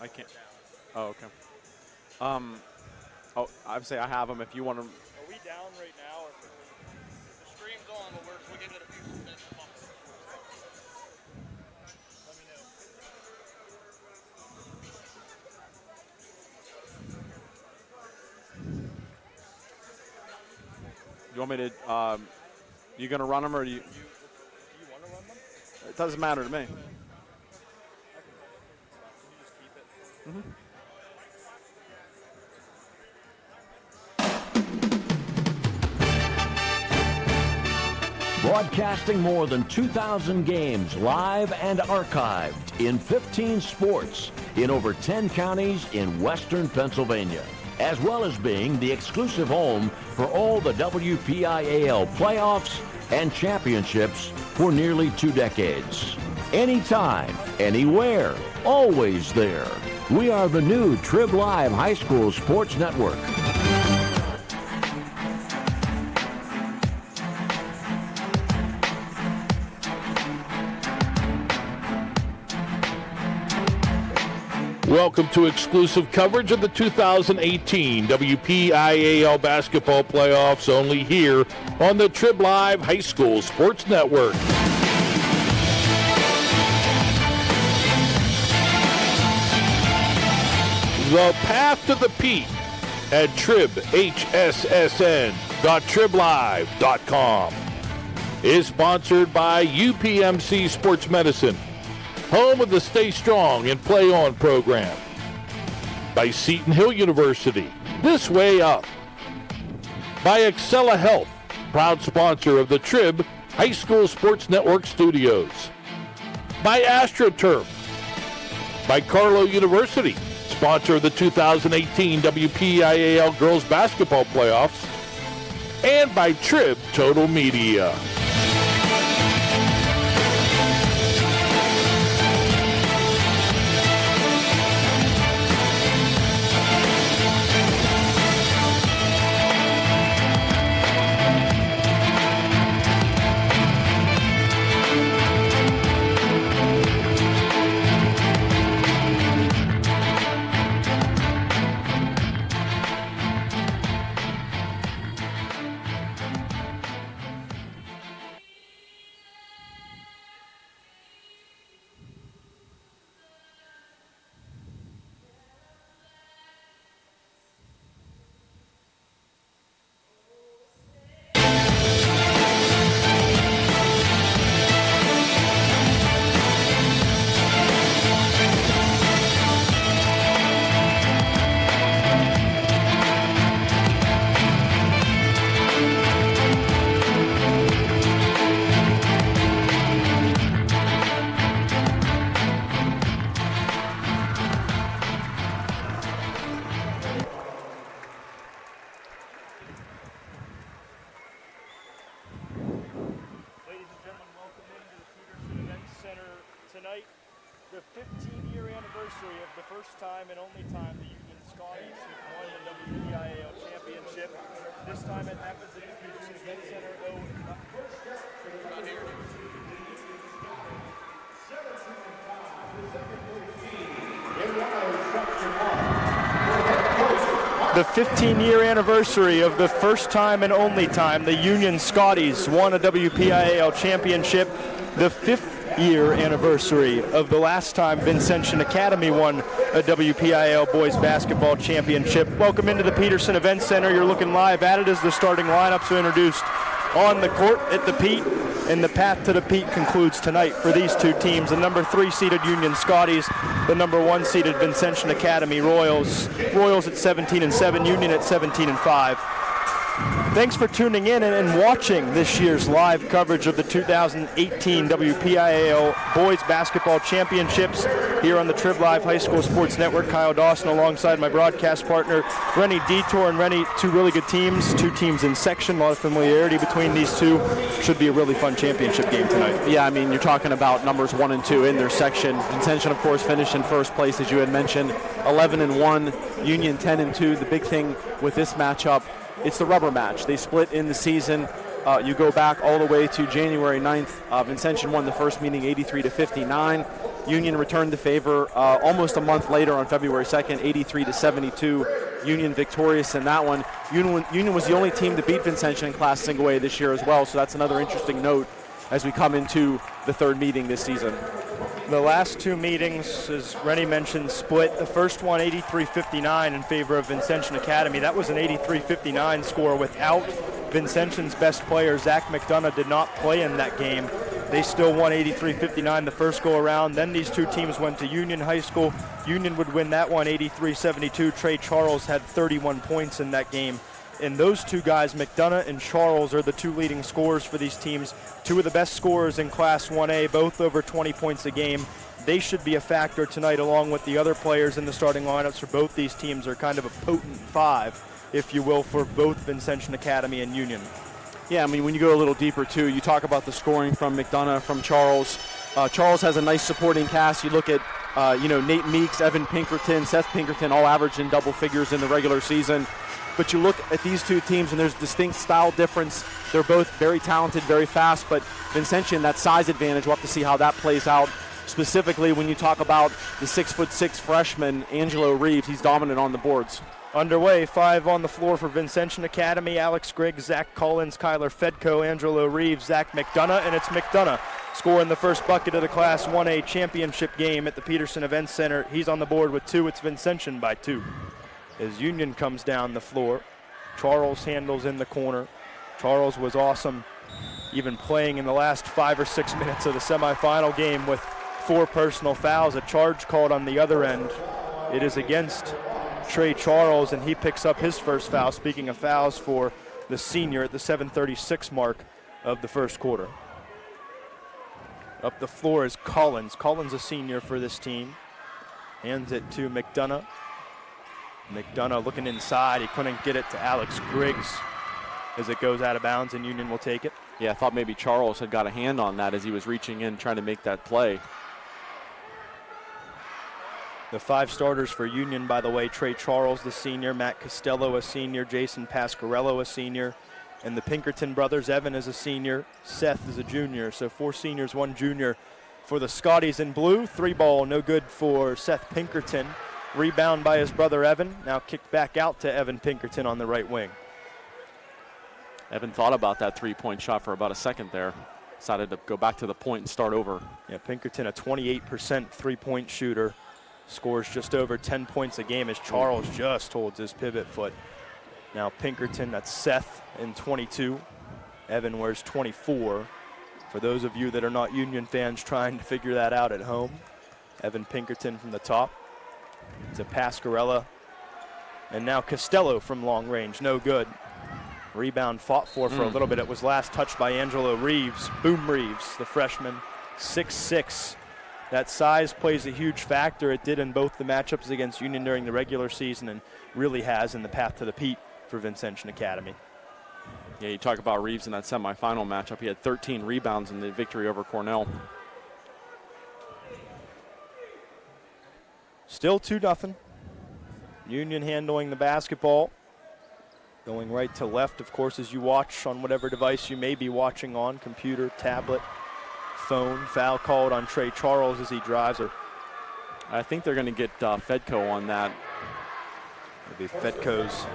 I can't. Oh, okay. Obviously I have them if you want to. Are we down right now? Or the stream's on, but we'll give it a few minutes. Let me know. You want me to, you going to run them or do you? Do you want to run them? It doesn't matter to me. I can just keep it. Mm-hmm. Broadcasting more than 2,000 games live and archived in 15 sports in over 10 counties in western Pennsylvania, as well as being the exclusive home for all the WPIAL playoffs and championships for nearly 2 decades. Anytime, anywhere, always there. We are the new Trib Live High School Sports Network. Welcome to exclusive coverage of the 2018 WPIAL basketball playoffs, only here on the Trib Live High School Sports Network. The Path to the Pete at tribhssn.triblive.com is sponsored by UPMC Sports Medicine, home of the Stay Strong and Play On program. By Seton Hill University, This Way Up. By Excella Health, proud sponsor of the Trib High School Sports Network studios. By AstroTurf. By Carlow University, sponsor of the 2018 WPIAL Girls Basketball Playoffs. And by Trib Total Media. Tonight, the 15-year anniversary of the first time and only time the Union Scotties have won the WPIAL championship. This time it happens at the Petersen Event Center. The 15-year anniversary of the first time and only time the Union Scotties won a WPIAL championship. The 5th-year anniversary of the last time Vincentian Academy won a WPIAL boys basketball championship. Welcome into the Petersen Event Center. You're looking live at it as the starting lineups are introduced on the court at the Pete. And the path to the Pete concludes tonight for these two teams. The number 3-seeded Union Scotties, the number 1-seeded Vincentian Academy Royals. Royals at 17-7, Union at 17-5. Thanks for tuning in and watching this year's live coverage of the 2018 WPIAL Boys Basketball Championships here on the Trib Live High School Sports Network. Kyle Dawson alongside my broadcast partner, Rennie Detore. And Rennie, two really good teams, two teams in section, a lot of familiarity between these two. Should be a really fun championship game tonight. Yeah, I mean, you're talking about numbers 1 and 2 in their section. Vincentian, of course, finished in first place, as you had mentioned, 11-1, Union 10-2. The big thing with this matchup, it's the rubber match. They split in the season. You go back all the way to January 9th. Vincentian won the first meeting 83-59. Union returned the favor almost a month later on February 2nd, 83-72. Union victorious in that one. Union was the only team to beat Vincentian in Class Single A this year as well, so that's another interesting note as we come into the third meeting this season. The last two meetings, as Rennie mentioned, split. The first one, 83-59 in favor of Vincentian Academy. That was an 83-59 score without Vincentian's best player, Zach McDonough, did not play in that game. They still won 83-59 the first go around. Then these two teams went to Union High School. Union would win that one 83-72. Trey Charles had 31 points in that game. And those two guys, McDonough and Charles, are the two leading scorers for these teams. Two of the best scorers in Class 1A, both over 20 points a game. They should be a factor tonight, along with the other players in the starting lineups for both these teams are kind of a potent five, if you will, for both Vincentian Academy and Union. Yeah, I mean, when you go a little deeper, too, you talk about the scoring from McDonough, from Charles. Charles has a nice supporting cast. You look at, Nate Meeks, Evan Pinkerton, Seth Pinkerton, all averaged in double figures in the regular season. But you look at these two teams, and there's distinct style difference. They're both very talented, very fast, but Vincentian, that size advantage, we'll have to see how that plays out. Specifically, when you talk about the 6'6" freshman, Angelo Reeves, he's dominant on the boards. Underway, 5 on the floor for Vincentian Academy. Alex Griggs, Zach Collins, Kyler Fedko, Angelo Reeves, Zach McDonough, and it's McDonough scoring the first bucket of the Class 1A championship game at the Petersen Events Center. He's on the board with 2. It's Vincentian by 2. As Union comes down the floor, Charles handles in the corner. Charles was awesome, even playing in the last 5 or 6 minutes of the semifinal game with 4 personal fouls. A charge called on the other end. It is against Trey Charles, and he picks up his first foul. Speaking of fouls for the senior at the 7:36 mark of the first quarter. Up the floor is Collins. Collins, a senior for this team. Hands it to McDonough. McDonough looking inside. He couldn't get it to Alex Griggs as it goes out of bounds, and Union will take it. Yeah, I thought maybe Charles had got a hand on that as he was reaching in, trying to make that play. The 5 starters for Union, by the way, Trey Charles, the senior, Matt Costello, a senior, Jason Pasquarello, a senior, and the Pinkerton brothers, Evan is a senior, Seth is a junior. So 4 seniors, 1 junior for the Scotties in blue. 3 ball, no good for Seth Pinkerton. Rebound by his brother Evan, now kicked back out to Evan Pinkerton on the right wing. Evan thought about that 3-point shot for about a second there. Decided to go back to the point and start over. Yeah, Pinkerton, a 28% 3-point shooter. Scores just over 10 points a game as Charles just holds his pivot foot. Now Pinkerton, that's Seth in 22. Evan wears 24. For those of you that are not Union fans trying to figure that out at home, Evan Pinkerton from the top. It's a Pasquarella. And now Costello from long range, no good. Rebound fought for a little bit. It was last touched by Angelo Reeves. Boom Reeves, the freshman, 6'6". That size plays a huge factor. It did in both the matchups against Union during the regular season and really has in the path to the Pete for Vincentian Academy. Yeah, you talk about Reeves in that semifinal matchup. He had 13 rebounds in the victory over Cornell. Still 2-0. Union handling the basketball. Going right to left, of course, as you watch on whatever device you may be watching on, computer, tablet, phone. Foul called on Trey Charles as he drives. I think they're going to get Fedko on that. It'll be Fedko's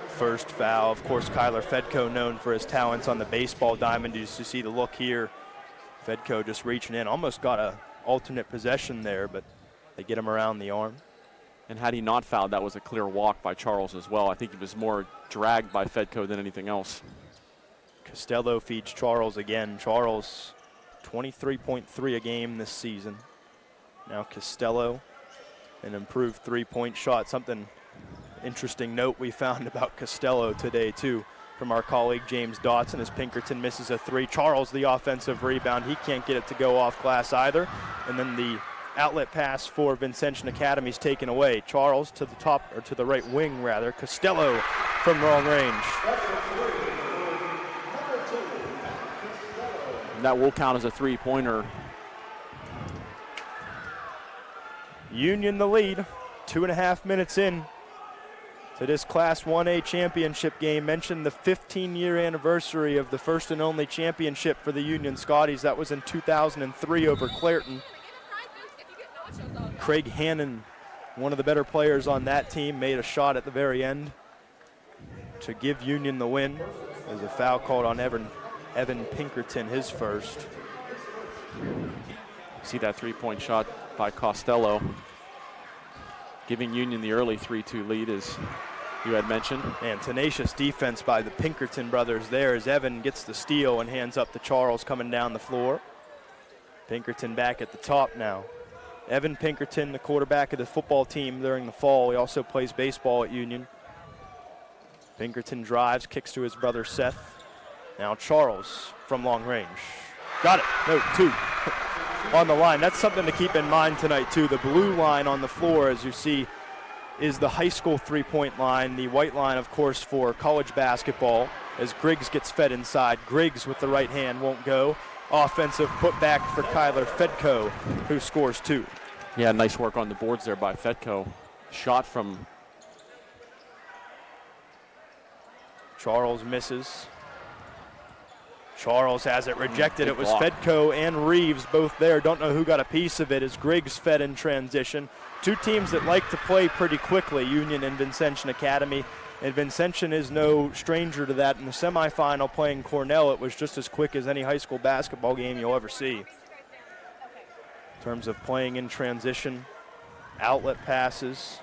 first foul. Of course, Kyler Fedko, known for his talents on the baseball diamond. You see the look here. Fedko just reaching in. Almost got a alternate possession there, but they get him around the arm. And had he not fouled, that was a clear walk by Charles as well. I think he was more dragged by Fedko than anything else. Costello feeds Charles again. Charles, 23.3 a game this season. Now Costello, an improved 3-point shot. Something interesting note we found about Costello today, too, from our colleague James Dawson, as Pinkerton misses a 3. Charles, the offensive rebound. He can't get it to go off glass either. And then the outlet pass for Vincentian Academy is taken away. Charles to the top, or to the right wing rather. Costello from long range. And that will count as a 3-pointer. Union the lead, 2.5 minutes in to this Class 1A championship game. Mentioned the 15-year anniversary of the first and only championship for the Union Scotties. That was in 2003 over Clairton. Craig Hannon, one of the better players on that team, made a shot at the very end to give Union the win. There's a foul called on Evan Pinkerton, his first. See that three-point shot by Costello, giving Union the early 3-2 lead, as you had mentioned. And tenacious defense by the Pinkerton brothers there as Evan gets the steal and hands up to Charles coming down the floor. Pinkerton back at the top now. Evan Pinkerton, the quarterback of the football team during the fall. He also plays baseball at Union. Pinkerton drives, kicks to his brother Seth. Now Charles from long range. Got it. No, 2 on the line. That's something to keep in mind tonight, too. The blue line on the floor, as you see, is the high school three-point line. The white line, of course, for college basketball, as Griggs gets fed inside. Griggs with the right hand won't go. Offensive putback for Kyler Fedko, who scores 2. Yeah, nice work on the boards there by Fedko. Shot from Charles misses. Charles has it rejected. Good It was block. Fedko and Reeves both there. Don't know who got a piece of it as Griggs fed in transition. Two teams that like to play pretty quickly, Union and Vincentian Academy. And Vincentian is no stranger to that. In the semifinal playing Cornell, it was just as quick as any high school basketball game you'll ever see. In terms of playing in transition, outlet passes,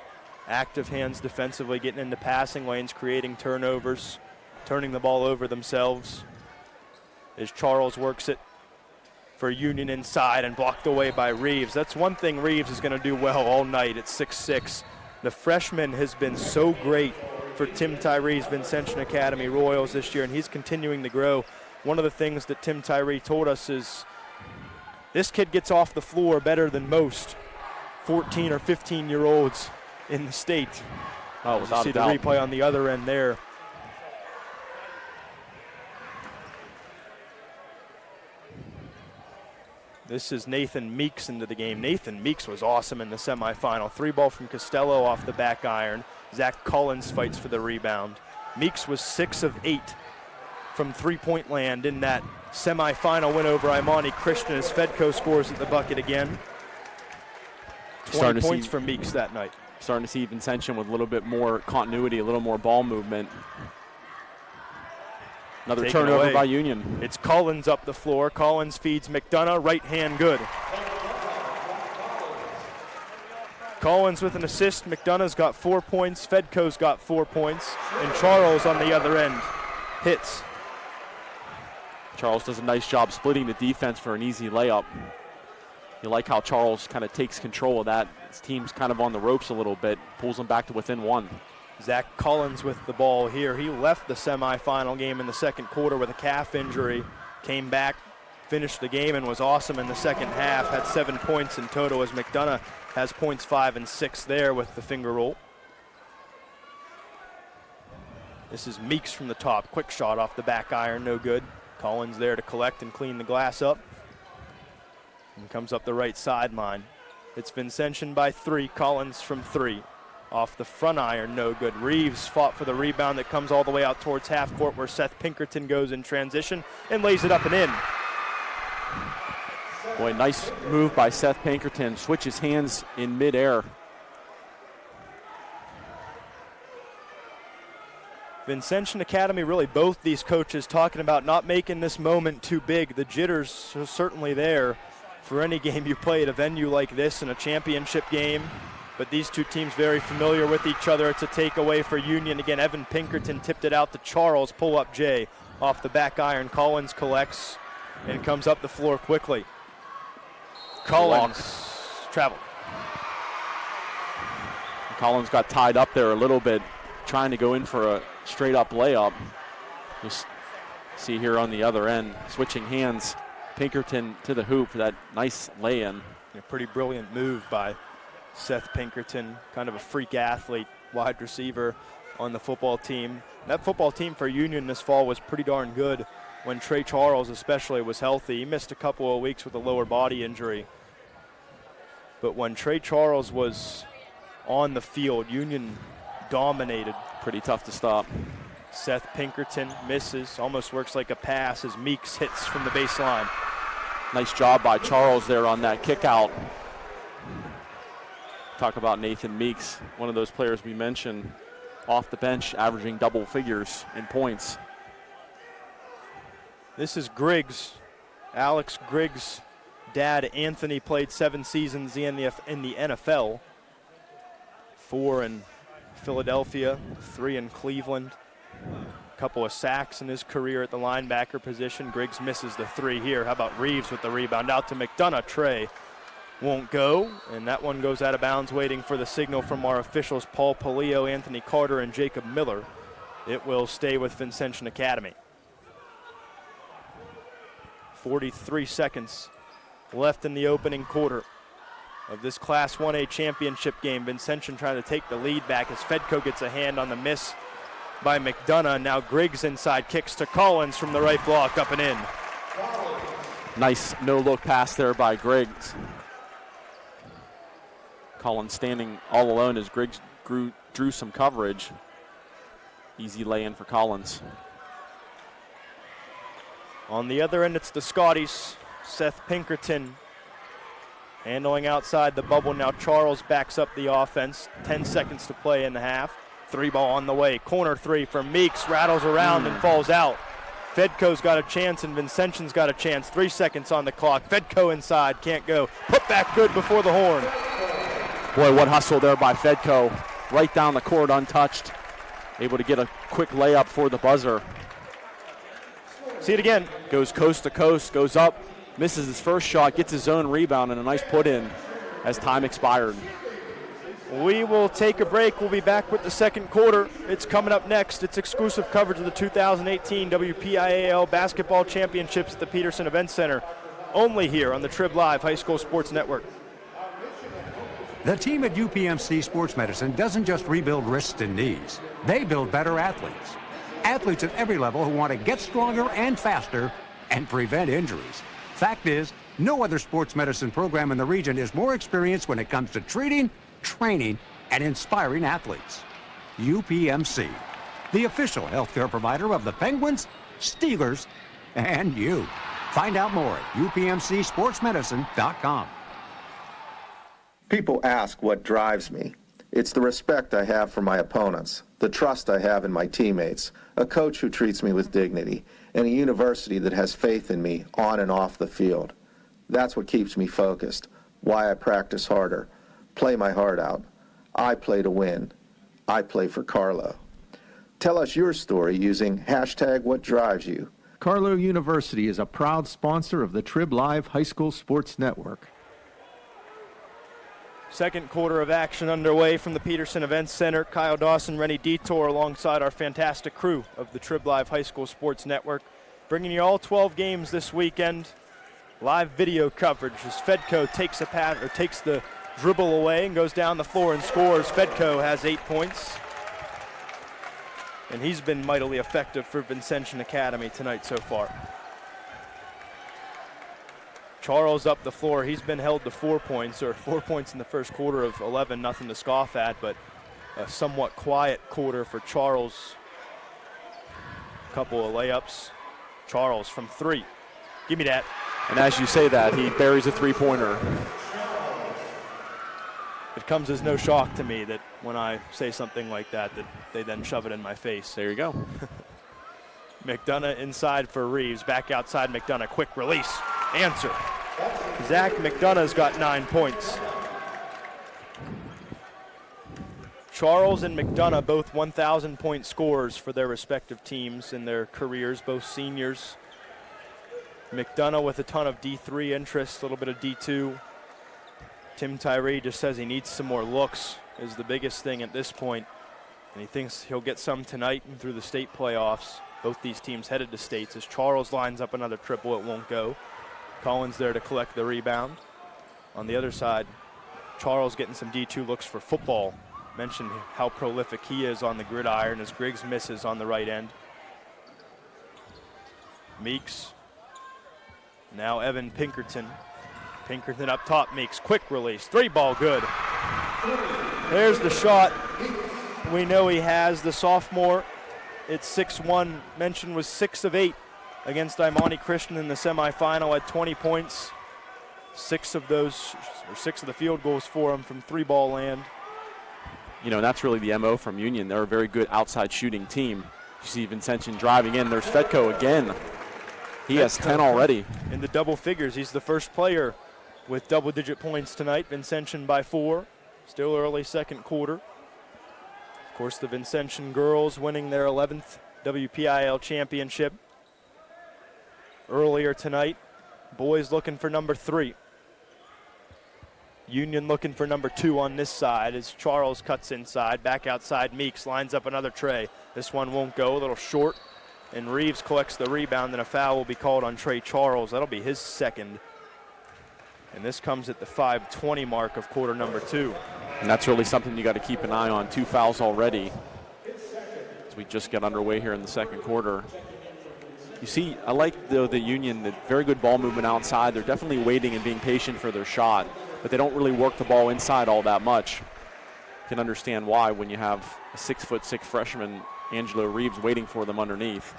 active hands defensively, getting into passing lanes, creating turnovers, turning the ball over themselves. As Charles works it for Union inside and blocked away by Reeves. That's one thing Reeves is going to do well all night at 6'6". The freshman has been so great for Tim Tyree's Vincentian Academy Royals this year, and he's continuing to grow. One of the things that Tim Tyree told us is this kid gets off the floor better than most 14 or 15-year-olds in the state. Oh, You without see a the doubt. replay on the other end there. This is Nathan Meeks into the game. Nathan Meeks was awesome in the semifinal. 3-ball from Costello off the back iron. Zach Collins fights for the rebound. Meeks was 6 of 8 from three-point land in that semifinal win over Imani Christian as Fedko scores at the bucket again. 20 points for Meeks that night. Starting to see Vincentian with a little bit more continuity, a little more ball movement. Another Taken turnover away by Union. It's Collins up the floor. Collins feeds McDonough, right hand good. Collins with an assist. McDonough's got 4 points. Fedko's got 4 points. And Charles on the other end hits. Charles does a nice job splitting the defense for an easy layup. You like how Charles kind of takes control of that. His team's kind of on the ropes a little bit, pulls them back to within 1. Zach Collins with the ball here. He left the semifinal game in the second quarter with a calf injury. Came back, finished the game, and was awesome in the second half. Had 7 points in total as McDonough has points 5 and 6 there with the finger roll. This is Meeks from the top. Quick shot off the back iron, no good. Collins there to collect and clean the glass up. And comes up the right sideline. It's Vincentian by 3. Collins from 3. Off the front iron, no good. Reeves fought for the rebound that comes all the way out towards half court where Seth Pinkerton goes in transition and lays it up and in. Boy, nice move by Seth Pinkerton. Switches hands in midair. Vincentian Academy, really both these coaches talking about not making this moment too big. The jitters are certainly there for any game you play at a venue like this in a championship game. But these two teams very familiar with each other. It's a takeaway for Union. Again, Evan Pinkerton tipped it out to Charles. Pull up Jay off the back iron. Collins collects and comes up the floor quickly. Collins traveled. Collins got tied up there a little bit, trying to go in for a straight up layup. Just see here on the other end, switching hands. Pinkerton to the hoop for that nice lay-in. A pretty brilliant move by Seth Pinkerton, kind of a freak athlete, wide receiver on the football team. That football team for Union this fall was pretty darn good when Trey Charles especially was healthy. He missed a couple of weeks with a lower body injury. But when Trey Charles was on the field, Union dominated. Pretty tough to stop. Seth Pinkerton misses, almost works like a pass as Meeks hits from the baseline. Nice job by Charles there on that kick out. Talk about Nathan Meeks, one of those players we mentioned off the bench, averaging double figures in points. This is Griggs. Alex Griggs' dad, Anthony, played 7 seasons in the NFL. 4 in Philadelphia, 3 in Cleveland. A couple of sacks in his career at the linebacker position. Griggs misses the 3 here. How about Reeves with the rebound out to McDonough? Trey won't go, and that one goes out of bounds, waiting for the signal from our officials, Paul Polio, Anthony Carter, and Jacob Miller. It will stay with Vincentian Academy. 43 seconds left in the opening quarter of this Class 1A championship game. Vincentian trying to take the lead back as Fedko gets a hand on the miss by McDonough. Now Griggs inside, kicks to Collins from the right block, up and in. Nice no-look pass there by Griggs. Collins standing all alone as Griggs drew some coverage. Easy lay-in for Collins. On the other end, it's the Scotties. Seth Pinkerton handling outside the bubble. Now Charles backs up the offense. 10 seconds to play in the half. 3 ball on the way. Corner 3 from Meeks. Rattles around and falls out. Fedko's got a chance and Vincentian's got a chance. 3 seconds on the clock. Fedko inside. Can't go. Put back good before the horn. Boy, what hustle there by Fedko. Right down the court untouched. Able to get a quick layup for the buzzer. See it again. Goes coast to coast, goes up, misses his first shot, gets his own rebound, and a nice put in as time expired. We will take a break. We'll be back with the second quarter. It's coming up next. It's exclusive coverage of the 2018 WPIAL Basketball Championships at the Petersen Event Center. Only here on the Trib Live High School Sports Network. The team at UPMC Sports Medicine doesn't just rebuild wrists and knees. They build better athletes. Athletes at every level who want to get stronger and faster and prevent injuries. Fact is, no other sports medicine program in the region is more experienced when it comes to treating, training, and inspiring athletes. UPMC, the official healthcare provider of the Penguins, Steelers, and you. Find out more at upmcsportsmedicine.com. People ask what drives me. It's the respect I have for my opponents, the trust I have in my teammates, a coach who treats me with dignity, and a university that has faith in me on and off the field. That's what keeps me focused, why I practice harder, play my heart out. I play to win. I play for Carlo. Tell us your story using #WhatDriveSYou. Carlo University is a proud sponsor of the Trib Live High School Sports Network. Second quarter of action underway from the Petersen Events Center. Kyle Dawson, Rennie Detore alongside our fantastic crew of the Trib Live High School Sports Network, bringing you all 12 games this weekend. Live video coverage as Fedko takes the dribble away and goes down the floor and scores. Fedko has 8 points. And he's been mightily effective for Vincentian Academy tonight so far. Charles up the floor. He's been held to 4 points, or 4 points in the first quarter of 11, nothing to scoff at, but a somewhat quiet quarter for Charles. A couple of layups. Charles from 3. Give me that. And as you say that, he buries a three-pointer. It comes as no shock to me that when I say something like that they then shove it in my face. There you go. McDonough inside for Reeves. Back outside McDonough. Quick release. Answer. Zach McDonough's got 9 points. Charles and McDonough, both 1,000-point scorers for their respective teams in their careers, both seniors. McDonough with a ton of D3 interest, a little bit of D2. Tim Tyree just says he needs some more looks, is the biggest thing at this point. And he thinks he'll get some tonight and through the state playoffs. Both these teams headed to states as Charles lines up another triple. It won't go. Collins there to collect the rebound. On the other side, Charles getting some D2 looks for football. Mentioned how prolific he is on the gridiron as Griggs misses on the right end. Meeks. Now Evan Pinkerton. Pinkerton up top, Meeks. Quick release. 3-ball good. There's the shot. We know he has the sophomore. It's 6'1". Mentioned was 6 of 8 against Imani Christian in the semifinal at 20 points. 6 of the field goals for him from 3-ball land. You know, that's really the MO from Union. They're a very good outside shooting team. You see Vincentian driving in. There's Fedko again. He has 10 already. In the double figures. He's the first player with double-digit points tonight. Vincentian by 4. Still early second quarter. Of course, the Vincentian girls winning their 11th WPIAL championship earlier tonight. Boys looking for number 3. Union looking for number 2 on this side as Charles cuts inside. Back outside, Meeks lines up another tray. This one won't go, a little short. And Reeves collects the rebound, and a foul will be called on Trey Charles. That'll be his second. And this comes at the 5:20 mark of quarter number 2. And that's really something you got to keep an eye on. 2 fouls already as we just get underway here in the second quarter. You see, I like the Union, the very good ball movement outside. They're definitely waiting and being patient for their shot, but they don't really work the ball inside all that much. You can understand why when you have a 6'6" freshman, Angelo Reeves, waiting for them underneath.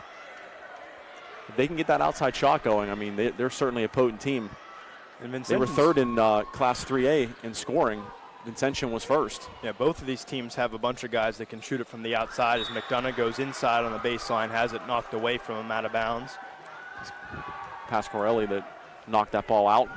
If they can get that outside shot going, I mean, they're certainly a potent team. And they were 3rd in Class 3A in scoring. Vincentian was 1st. Yeah, both of these teams have a bunch of guys that can shoot it from the outside as McDonough goes inside on the baseline, has it knocked away from him out of bounds. Pasquarelli that knocked that ball out.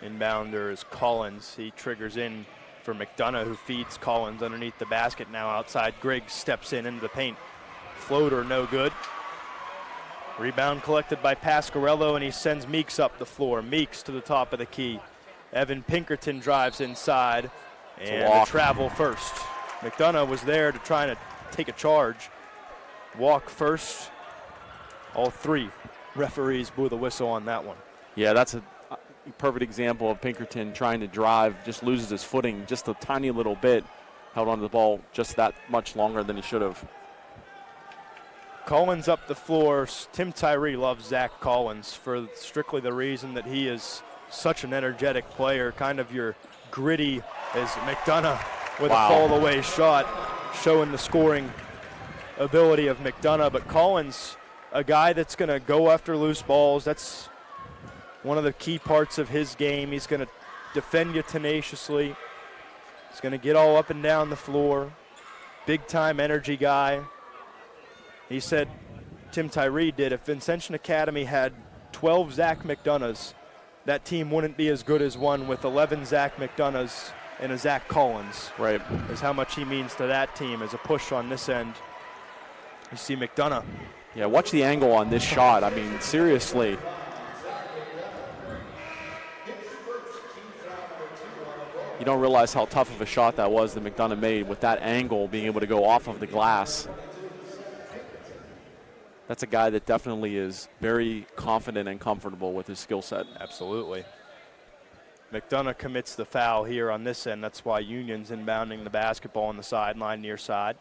Inbounder is Collins. He triggers in for McDonough, who feeds Collins underneath the basket. Now outside, Griggs steps into the paint. Floater, no good. Rebound collected by Pasquarello, and he sends Meeks up the floor. Meeks to the top of the key. Evan Pinkerton drives inside, and a travel first. McDonough was there to try to take a charge. Walk first. All 3 referees blew the whistle on that one. Yeah, that's a perfect example of Pinkerton trying to drive, just loses his footing just a tiny little bit. Held onto the ball just that much longer than he should have. Collins up the floor. Tim Tyree loves Zach Collins for strictly the reason that he is such an energetic player, kind of your gritty as McDonough with a fall-away shot, showing the scoring ability of McDonough. But Collins, a guy that's going to go after loose balls. That's one of the key parts of his game. He's going to defend you tenaciously. He's going to get all up and down the floor. Big-time energy guy. He said, Tim Tyree did, if Vincentian Academy had 12 Zach McDonoughs, that team wouldn't be as good as one with 11 Zach McDonoughs and a Zach Collins. Right. Is how much he means to that team as a push on this end. You see McDonough. Yeah, watch the angle on this shot. I mean, seriously. You don't realize how tough of a shot that was that McDonough made with that angle, being able to go off of the glass. That's a guy that definitely is very confident and comfortable with his skill set. Absolutely. McDonough commits the foul here on this end. That's why Union's inbounding the basketball on the sideline near side.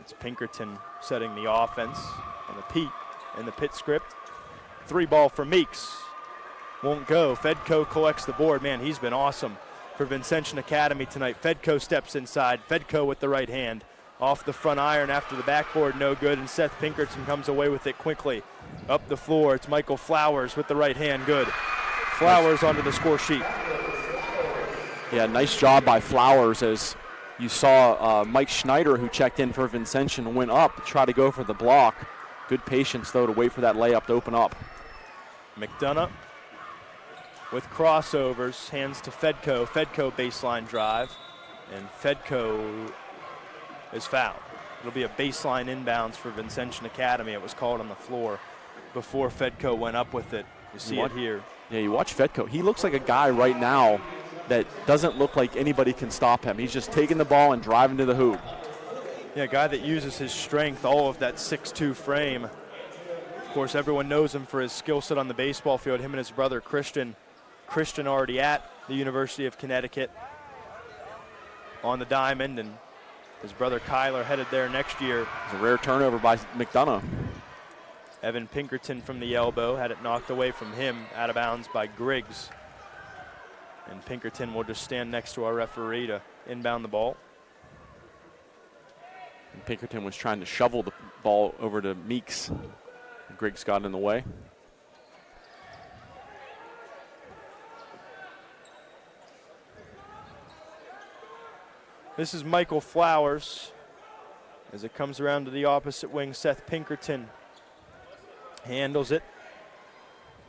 It's Pinkerton setting the offense on the Pete in the Pitt script. 3-ball for Meeks. Won't go. Fedko collects the board. Man, he's been awesome for Vincentian Academy tonight. Fedko steps inside. Fedko with the right hand. Off the front iron after the backboard, no good, and Seth Pinkerton comes away with it quickly. Up the floor, it's Michael Flowers with the right hand, good. Flowers onto the score sheet. Yeah, nice job by Flowers as you saw Mike Schneider, who checked in for Vincentian, went up to try to go for the block. Good patience, though, to wait for that layup to open up. McDonough with crossovers, hands to Fedko. Fedko baseline drive, and Fedko is fouled. It'll be a baseline inbounds for Vincentian Academy. It was called on the floor before Fedko went up with it. You see it here. Yeah, you watch Fedko. He looks like a guy right now that doesn't look like anybody can stop him. He's just taking the ball and driving to the hoop. Yeah, a guy that uses his strength, all of that 6'2" frame. Of course, everyone knows him for his skill set on the baseball field. Him and his brother Christian. Christian already at the University of Connecticut on the diamond, and his brother Kyler headed there next year. It's a rare turnover by McDonough. Evan Pinkerton from the elbow had it knocked away from him, out of bounds by Griggs. And Pinkerton will just stand next to our referee to inbound the ball. And Pinkerton was trying to shovel the ball over to Meeks. Griggs got in the way. This is Michael Flowers. As it comes around to the opposite wing, Seth Pinkerton handles it.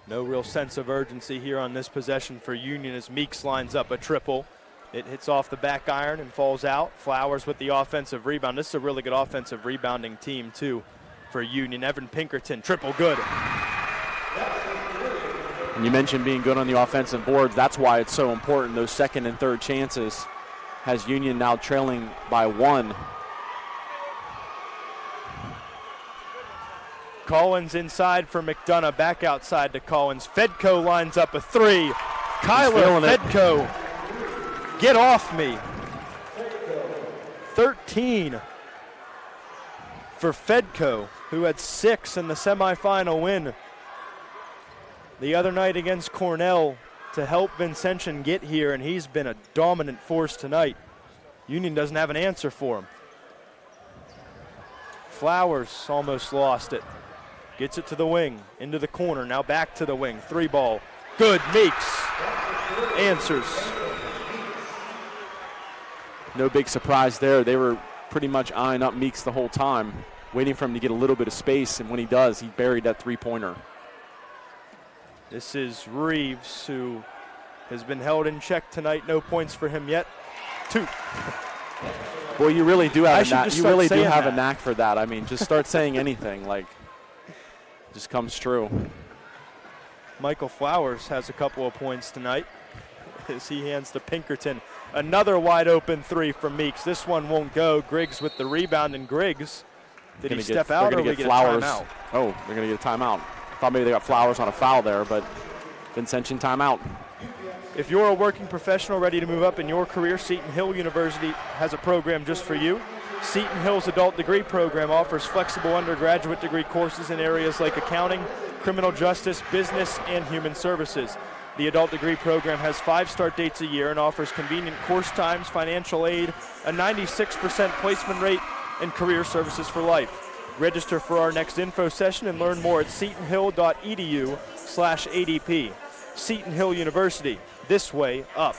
No real sense of urgency here on this possession for Union as Meeks lines up a triple. It hits off the back iron and falls out. Flowers with the offensive rebound. This is a really good offensive rebounding team, too, for Union. Evan Pinkerton, triple good. And you mentioned being good on the offensive boards. That's why it's so important. Those second and third chances has Union now trailing by 1. Collins inside for McDonough, back outside to Collins. Fedko lines up a 3. Kyler Fedko, get off me. 13 for Fedko, who had 6 in the semifinal win the other night against Cornell to help Vincentian get here, and he's been a dominant force tonight. Union doesn't have an answer for him. Flowers almost lost it. Gets it to the wing, into the corner, now back to the wing. 3 ball, good, Meeks answers. No big surprise there. They were pretty much eyeing up Meeks the whole time, waiting for him to get a little bit of space, and when he does, he buried that 3-pointer. This is Reeves, who has been held in check tonight. No points for him yet. 2. Well, you really do have a knack. You really do have that. a knack for that. I mean, just start saying anything, like, just comes true. Michael Flowers has a couple of points tonight as he hands to Pinkerton. Another wide open 3 from Meeks. This one won't go. Griggs with the rebound, and Griggs, did he step out or we get Flowers. a timeout? Oh, they're going to get a timeout. Thought maybe they got Flowers on a foul there, but Vincentian timeout. If you're a working professional ready to move up in your career, Seton Hill University has a program just for you. Seton Hill's adult degree program offers flexible undergraduate degree courses in areas like accounting, criminal justice, business, and human services. The adult degree program has 5 start dates a year and offers convenient course times, financial aid, a 96% placement rate, and career services for life. Register for our next info session and learn more at setonhill.edu/ADP. Seton Hill University, this way up.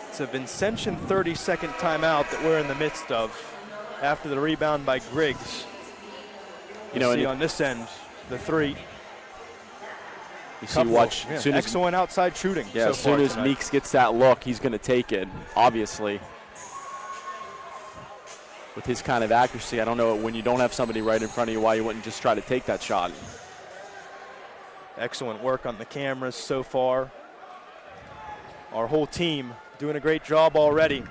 It's a Vincentian 30-second timeout that we're in the midst of after the rebound by Griggs. You know, see on this end, the 3. You see, watch. Yeah, soon excellent outside shooting. Yeah, as soon as Meeks gets that look, he's going to take it, obviously. With his kind of accuracy, I don't know when you don't have somebody right in front of you why you wouldn't just try to take that shot. Excellent work on the cameras so far. Our whole team doing a great job already.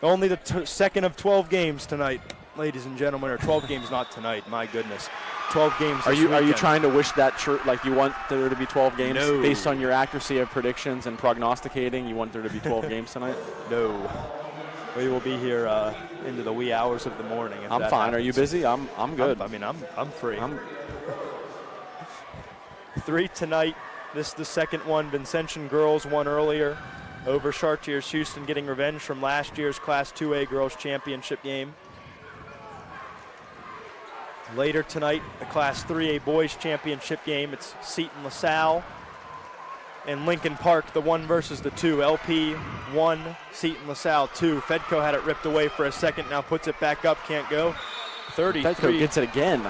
Only the second of 12 games tonight, ladies and gentlemen, or 12 games not tonight, my goodness. 12 games Are this you trying to wish that like you want there to be 12 games? No. Based on your accuracy of predictions and prognosticating, you want there to be 12 games tonight? No. We will be here into the wee hours of the morning. I'm fine. Happens. Are you busy? I'm good. I'm free. 3 tonight. This is the second one. Vincentian girls won earlier over Chartiers Houston, getting revenge from last year's Class 2A girls championship game. Later tonight, the Class 3A boys championship game. It's Seton LaSalle and Lincoln Park, the 1 versus the 2. LP 1, Seton LaSalle 2. Fedko had it ripped away for a second, now puts it back up, can't go. 33. Fedko gets it again.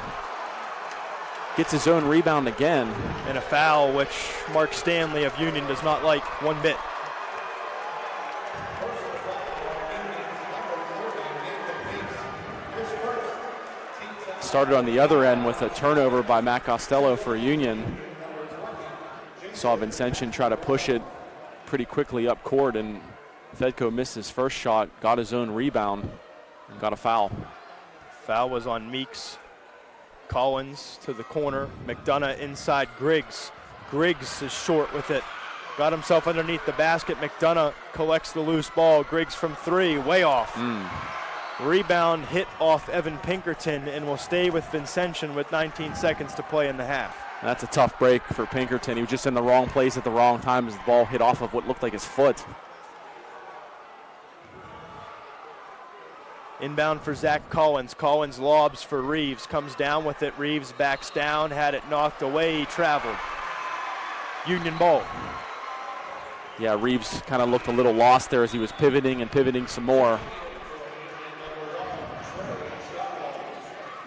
Gets his own rebound again. And a foul, which Mark Stanley of Union does not like one bit. Started on the other end with a turnover by Matt Costello for Union. Saw Vincentian try to push it pretty quickly up court, and Fedko missed his first shot, got his own rebound, and got a foul. Foul was on Meeks. Collins to the corner. McDonough inside Griggs. Griggs is short with it. Got himself underneath the basket. McDonough collects the loose ball. Griggs from 3, way off. Rebound hit off Evan Pinkerton and will stay with Vincentian with 19 seconds to play in the half. That's a tough break for Pinkerton. He was just in the wrong place at the wrong time as the ball hit off of what looked like his foot. Inbound for Zach Collins. Collins lobs for Reeves. Comes down with it. Reeves backs down. Had it knocked away. He traveled. Union ball. Yeah, Reeves kind of looked a little lost there as he was pivoting some more.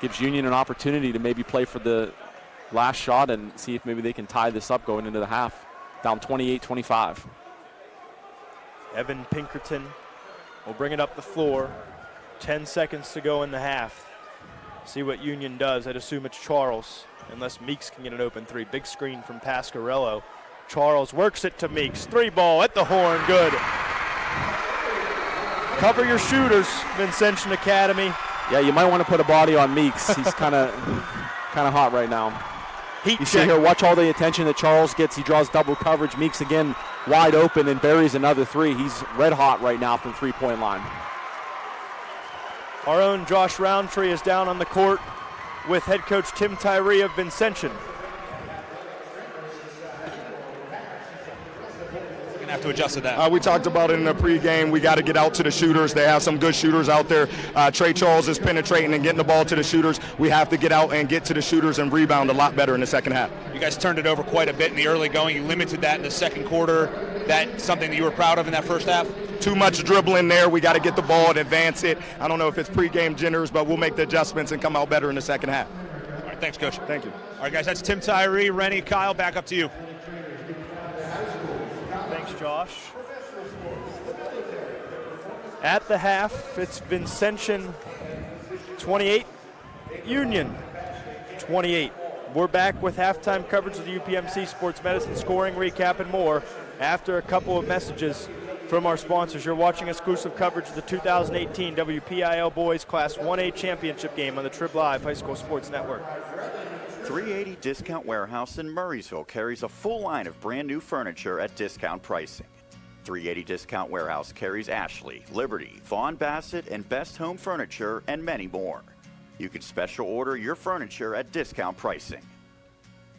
Gives Union an opportunity to maybe play for the last shot and see if maybe they can tie this up going into the half. Down 28-25. Evan Pinkerton will bring it up the floor. 10 seconds to go in the half. See what Union does. I'd assume it's Charles, unless Meeks can get an open three. Big screen from Pasquarello. Charles works it to Meeks. 3-ball at the horn, good. Cover your shooters, Vincentian Academy. Yeah, you might want to put a body on Meeks. He's kind of hot right now. You see here, watch all the attention that Charles gets. He draws double coverage. Meeks again wide open and buries another three. He's red hot right now from three-point line. Our own Josh Roundtree is down on the court with head coach Tim Tyree of Vincentian. Have to adjust to that. We talked about it in the pregame. We got to get out to the shooters. They have some good shooters out there. Trey Charles is penetrating and getting the ball to the shooters. We have to get out and get to the shooters and rebound a lot better in the second half. You guys turned it over quite a bit in the early going. You limited that in the second quarter. That something that you were proud of in that first half? Too much dribbling there. We got to get the ball and advance it. I don't know if it's pregame jitters, but we'll make the adjustments and come out better in the second half. All right, thanks, Coach. Thank you. All right, guys, that's Tim Tyree, Rennie, Kyle, back up to you. Thanks, Josh. At the half, it's Vincentian 28, Union 28. We're back with halftime coverage of the UPMC Sports Medicine scoring recap and more after a couple of messages from our sponsors. You're watching exclusive coverage of the 2018 WPIAL Boys Class 1A Championship game on the Trib Live High School Sports Network. 380 Discount Warehouse in Murraysville carries a full line of brand new furniture at discount pricing. 380 Discount Warehouse carries Ashley, Liberty, Vaughn Bassett, and Best Home Furniture, and many more. You can special order your furniture at discount pricing.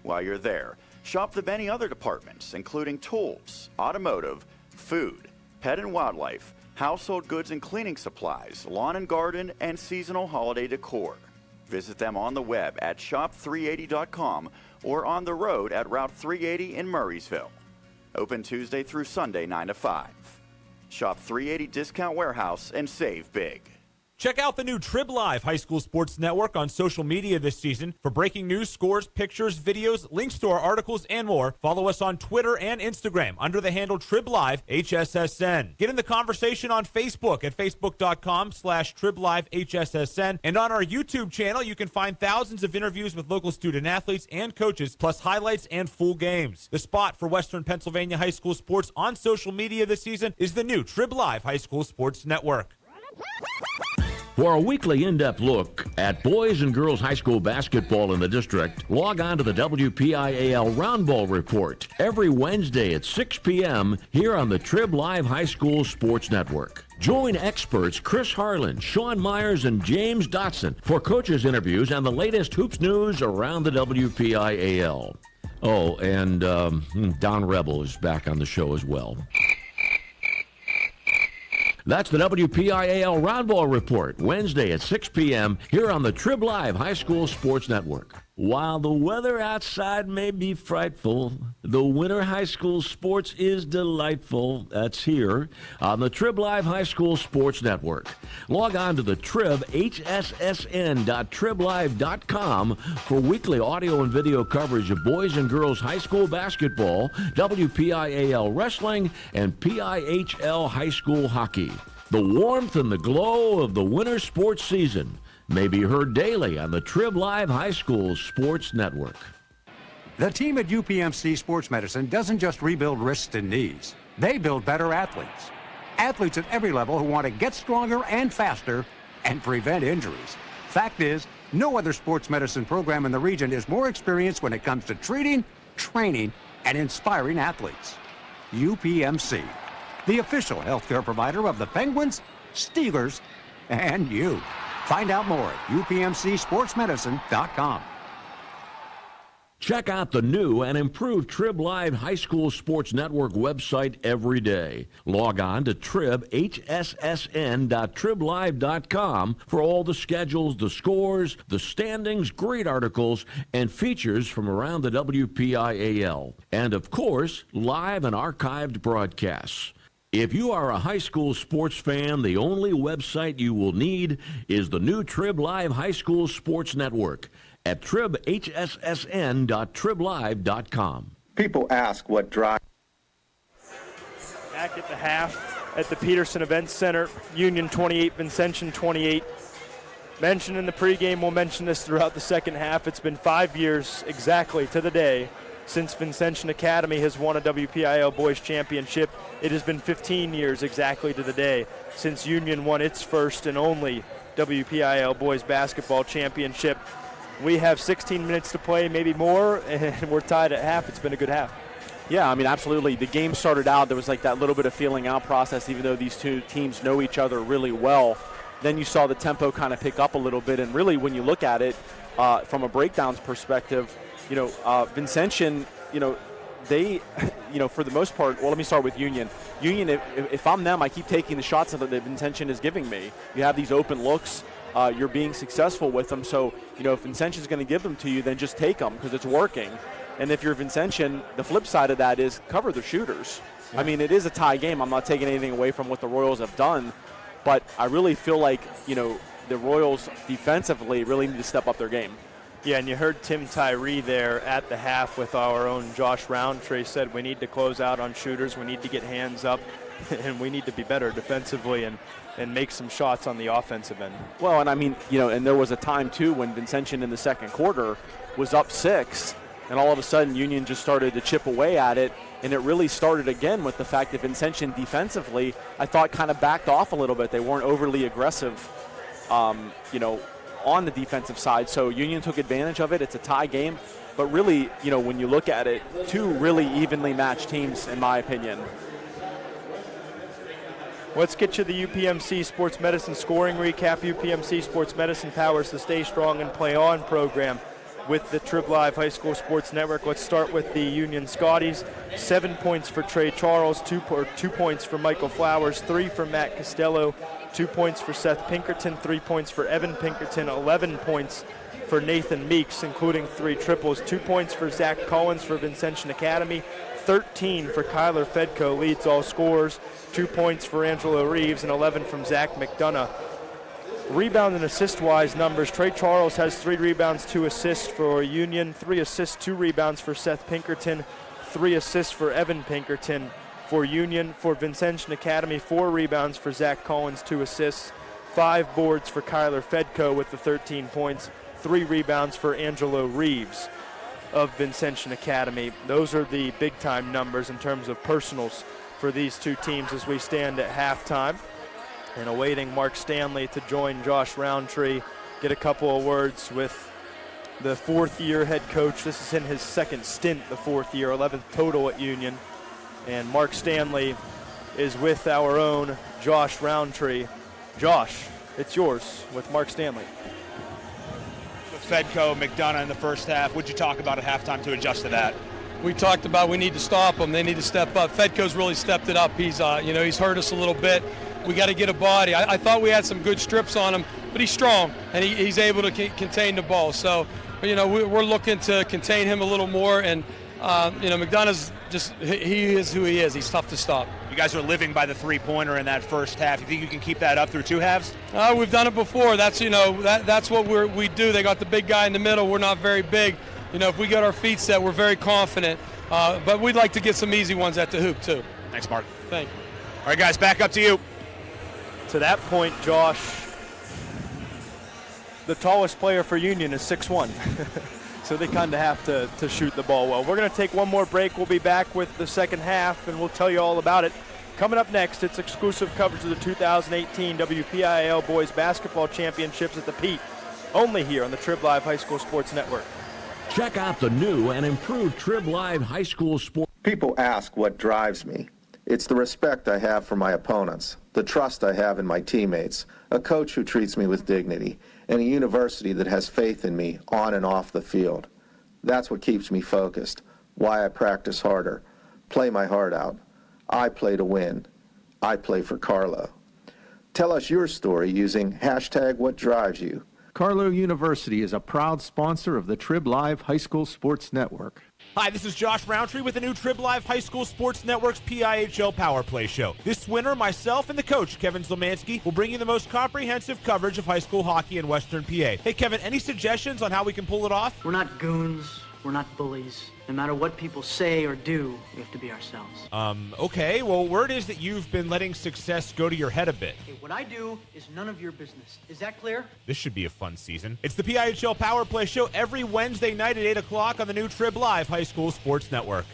While you're there, shop the many other departments, including tools, automotive, food, pet and wildlife, household goods and cleaning supplies, lawn and garden, and seasonal holiday decor. Visit them on the web at shop380.com or on the road at Route 380 in Murraysville. Open Tuesday through Sunday 9 to 5. Shop 380 Discount Warehouse and save big. Check out the new Trib Live High School Sports Network on social media this season for breaking news, scores, pictures, videos, links to our articles, and more. Follow us on Twitter and Instagram under the handle Trib Live HSSN. Get in the conversation on Facebook at facebook.com/Trib Live HSSN. And on our YouTube channel, you can find thousands of interviews with local student athletes and coaches, plus highlights and full games. The spot for Western Pennsylvania high school sports on social media this season is the new Trib Live High School Sports Network. For a weekly in-depth look at boys and girls high school basketball in the district, log on to the WPIAL Round Ball Report every Wednesday at 6 p.m. here on the Trib Live High School Sports Network. Join experts Chris Harlan, Sean Myers, and James Dawson for coaches' interviews and the latest hoops news around the WPIAL. Oh, and Don Rebel is back on the show as well. That's the WPIAL Round Ball Report, Wednesday at 6 p.m. here on the Trib Live High School Sports Network. While the weather outside may be frightful, the winter high school sports is delightful. That's here on the Trib Live High School Sports Network. Log on to the Trib, hssn.triblive.com for weekly audio and video coverage of boys and girls high school basketball, WPIAL wrestling, and PIHL high school hockey. The warmth and the glow of the winter sports season may be heard daily on the Trib Live High School Sports Network. The team at UPMC Sports Medicine doesn't just rebuild wrists and knees. They build better athletes. Athletes at every level who want to get stronger and faster and prevent injuries. Fact is, no other sports medicine program in the region is more experienced when it comes to treating, training, and inspiring athletes. UPMC, the official healthcare provider of the Penguins, Steelers, and you. Find out more at upmcsportsmedicine.com. Check out the new and improved Trib Live High School Sports Network website every day. Log on to tribhssn.triblive.com for all the schedules, the scores, the standings, great articles, and features from around the WPIAL. And, of course, live and archived broadcasts. If you are a high school sports fan, the only website you will need is the new Trib Live High School Sports Network at tribhssn.triblive.com. People ask what drives. Back at the half at the Petersen Events Center, Union 28, Vincentian 28. Mentioned in the pregame, we'll mention this throughout the second half. It's been 5 years exactly to the day since Vincentian Academy has won a WPIAL Boys Championship. It has been 15 years exactly to the day since Union won its first and only WPIAL Boys Basketball Championship. We have 16 minutes to play, maybe more, and we're tied at half. It's been a good half. Yeah, I mean, absolutely. The game started out, there was like that little bit of feeling out process, even though these two teams know each other really well. Then you saw the tempo kind of pick up a little bit, and really when you look at it from a breakdowns perspective, Vincentian, they, for the most part, well, let me start with Union. Union, if I'm them, I keep taking the shots that Vincentian is giving me. You have these open looks. You're being successful with them. So, if Vincentian's going to give them to you, then just take them because it's working. And if you're Vincentian, the flip side of that is cover the shooters. Yeah. I mean, it is a tie game. I'm not taking anything away from what the Royals have done, but I really feel like, the Royals defensively really need to step up their game. Yeah, and you heard Tim Tyree there at the half with our own Josh Roundtree said we need to close out on shooters, we need to get hands up, and we need to be better defensively and make some shots on the offensive end. Well, and I mean, and there was a time, too, when Vincentian in the second quarter was up 6, and all of a sudden Union just started to chip away at it, and it really started again with the fact that Vincentian defensively, I thought, kind of backed off a little bit. They weren't overly aggressive, on the defensive side, so Union took advantage of it. It's a tie game, but really, when you look at it, two really evenly matched teams, in my opinion. Let's get you the UPMC Sports Medicine scoring recap. UPMC Sports Medicine powers the Stay Strong and Play On program with the Trib Live High School Sports Network. Let's start with the Union Scotties. 7 points for Trey Charles, 2 points for Michael Flowers, 3 for Matt Costello, 2 points for Seth Pinkerton, 3 points for Evan Pinkerton, 11 points for Nathan Meeks, including 3 triples, 2 points for Zach Collins for Vincentian Academy, 13 for Kyler Fedko, leads all scorers, 2 points for Angelo Reeves, and 11 from Zach McDonough. Rebound and assist-wise numbers, Trey Charles has 3 rebounds, 2 assists for Union, 3 assists, 2 rebounds for Seth Pinkerton, 3 assists for Evan Pinkerton for Union. For Vincentian Academy, 4 rebounds for Zach Collins, 2 assists, 5 boards for Kyler Fedko with the 13 points, 3 rebounds for Angelo Reeves of Vincentian Academy. Those are the big-time numbers in terms of personals for these two teams as we stand at halftime and awaiting Mark Stanley to join Josh Roundtree, get a couple of words with the 4th-year head coach. This is in his second stint, the 4th year, 11th total at Union. And Mark Stanley is with our own Josh Roundtree. Josh, it's yours with Mark Stanley. Fedko, McDonough in the first half. What'd you talk about at halftime to adjust to that? We talked about we need to stop them. They need to step up. Fedko's really stepped it up. He's, he's hurt us a little bit. We got to get a body. I thought we had some good strips on him, but he's strong and he's able to contain the ball. So, we're looking to contain him a little more. And McDonough's he is who he is. He's tough to stop. You guys are living by the three-pointer in that first half. You think you can keep that up through 2 halves? We've done it before. That's that's what we do. They got the big guy in the middle. We're not very big. If we get our feet set, we're very confident. But we'd like to get some easy ones at the hoop too. Thanks, Mark. Thank you. All right, guys, back up to you. To that point, Josh, the tallest player for Union is 6'1". So they kind of have to shoot the ball well. We're going to take one more break. We'll be back with the second half, and we'll tell you all about it. Coming up next, it's exclusive coverage of the 2018 WPIAL Boys Basketball Championships at the Pete, only here on the Trib Live High School Sports Network. Check out the new and improved Trib Live High School Sports. People ask what drives me. It's the respect I have for my opponents, the trust I have in my teammates, a coach who treats me with dignity, and a university that has faith in me on and off the field. That's what keeps me focused, why I practice harder, play my heart out. I play to win. I play for Carlo. Tell us your story using #WhatDriveSYou. Carlo University is a proud sponsor of the Trib Live High School Sports Network. Hi, this is Josh Roundtree with the new Trib Live High School Sports Network's PIHL Power Play Show. This winter, myself and the coach, Kevin Zlomansky, will bring you the most comprehensive coverage of high school hockey in Western PA. Hey, Kevin, any suggestions on how we can pull it off? We're not goons. We're not bullies. No matter what people say or do, we have to be ourselves. Okay. Well, word is that you've been letting success go to your head a bit. Okay, what I do is none of your business. Is that clear? This should be a fun season. It's the PIHL Power Play Show every Wednesday night at 8 o'clock on the new Trib Live High School Sports Network.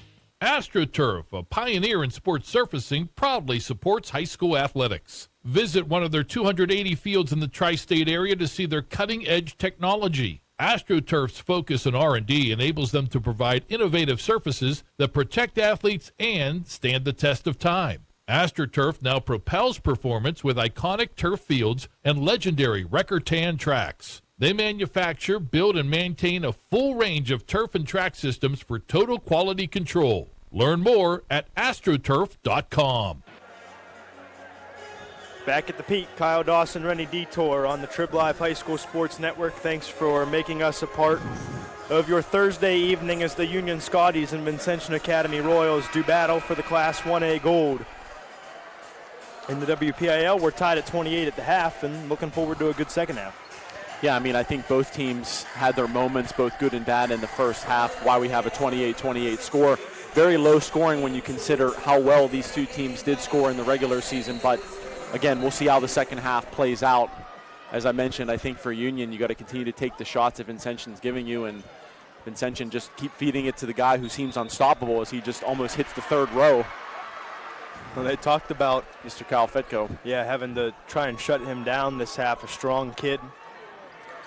AstroTurf, a pioneer in sports surfacing, proudly supports high school athletics. Visit one of their 280 fields in the tri-state area to see their cutting-edge technology. AstroTurf's focus on R&D enables them to provide innovative surfaces that protect athletes and stand the test of time. AstroTurf now propels performance with iconic turf fields and legendary Record-Tan tracks. They manufacture, build, and maintain a full range of turf and track systems for total quality control. Learn more at astroturf.com. Back at the peak, Kyle Dawson, Rennie, Detore on the Trib Live High School Sports Network. Thanks for making us a part of your Thursday evening as the Union Scotties and Vincentian Academy Royals do battle for the Class 1A gold. In the WPIAL, we're tied at 28 at the half and looking forward to a good second half. Yeah, I mean, I think both teams had their moments, both good and bad, in the first half, why we have a 28-28 score. Very low scoring when you consider how well these two teams did score in the regular season, but again, we'll see how the second half plays out. As I mentioned, I think for Union, you got to continue to take the shots that Vincentian's giving you, and Vincentian just keep feeding it to the guy who seems unstoppable as he just almost hits the third row. Well, they talked about Mr. Kyle Fetko. Yeah, having to try and shut him down this half. A strong kid.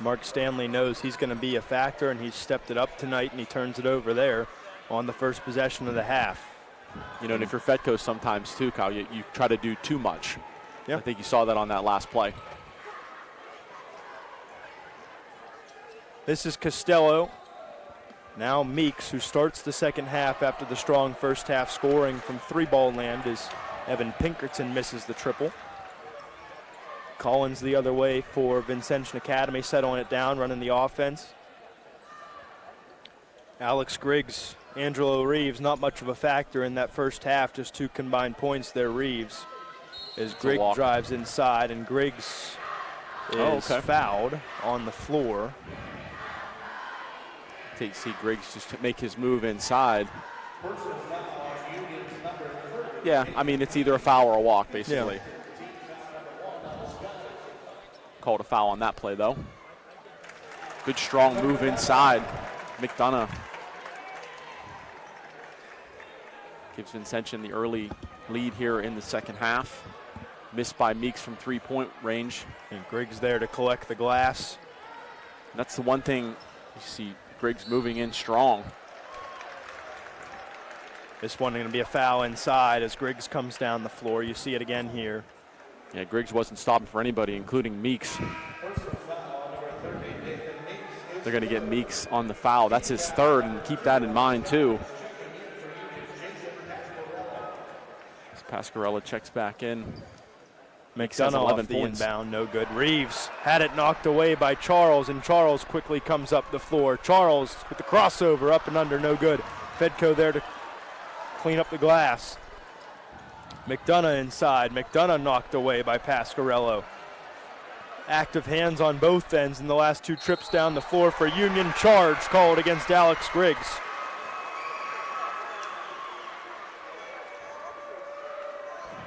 Mark Stanley knows he's going to be a factor, and he's stepped it up tonight, and he turns it over there on the first possession of the half. You know, and if you're Fetko sometimes too, Kyle, you try to do too much. Yeah. I think you saw that on that last play. This is Costello. Now Meeks, who starts the second half after the strong first half scoring from three-ball land as Evan Pinkerton misses the triple. Collins the other way for Vincentian Academy, settling it down, running the offense. Alex Griggs, Angelo Reeves, not much of a factor in that first half, just 2 combined points there, Reeves. As Griggs drives inside, and Griggs is fouled on the floor. You see Griggs just to make his move inside. Yeah, I mean, it's either a foul or a walk, basically. Yeah. Called a foul on that play, though. Good, strong move inside. McDonough gives Vincentian the early lead here in the second half. Missed by Meeks from three-point range. And Griggs there to collect the glass. And that's the one thing you see Griggs moving in strong. This one going to be a foul inside as Griggs comes down the floor. You see it again here. Yeah, Griggs wasn't stopping for anybody, including Meeks. They're going to get Meeks on the foul. That's his third, and keep that in mind, too. As Pasquarella checks back in. McDonough off the inbound, no good. Reeves had it knocked away by Charles, and Charles quickly comes up the floor. Charles with the crossover, up and under, no good. Fedko there to clean up the glass. McDonough inside. McDonough knocked away by Pasquarello. Active hands on both ends in the last 2 trips down the floor for Union. Charge called against Alex Griggs.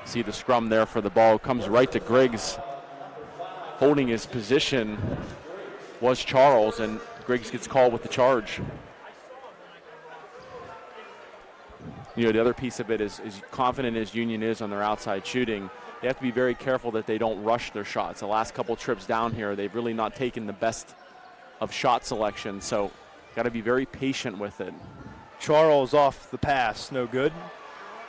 See the scrum there for the ball. Comes right to Griggs. Holding his position was Charles, and Griggs gets called with the charge. You know, the other piece of it is confident as Union is on their outside shooting, they have to be very careful that they don't rush their shots. The last couple trips down here, they've really not taken the best of shot selection, so got to be very patient with it. Charles off the pass, no good.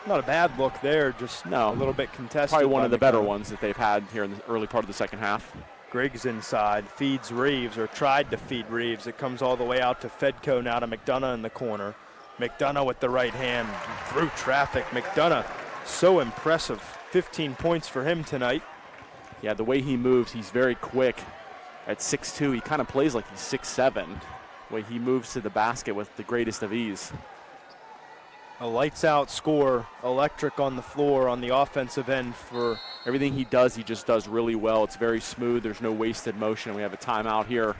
Not a bad look there, just a little bit contested. Probably one of the better ones that they've had here in the early part of the second half. Griggs inside, feeds Reeves, or tried to feed Reeves. It comes all the way out to Fedko, now to McDonough in the corner. McDonough with the right hand through traffic. McDonough, so impressive. 15 points for him tonight. Yeah, the way he moves, he's very quick. At 6'2", he kind of plays like he's 6'7". The way he moves to the basket with the greatest of ease. A lights-out score, electric on the floor on the offensive end. For everything he does, he just does really well. It's very smooth. There's no wasted motion. We have a timeout here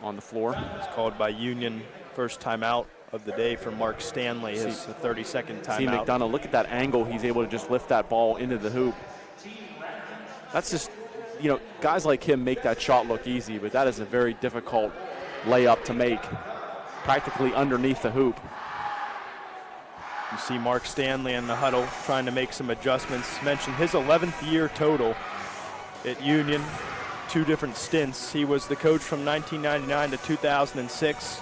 on the floor. It's called by Union. First timeout of the day for Mark Stanley, his 32nd timeout. See McDonough, look at that angle. He's able to just lift that ball into the hoop. That's just, you know, guys like him make that shot look easy, but that is a very difficult layup to make. Practically underneath the hoop. You see Mark Stanley in the huddle trying to make some adjustments. Mentioned his 11th year total at Union, 2 different stints. He was the coach from 1999 to 2006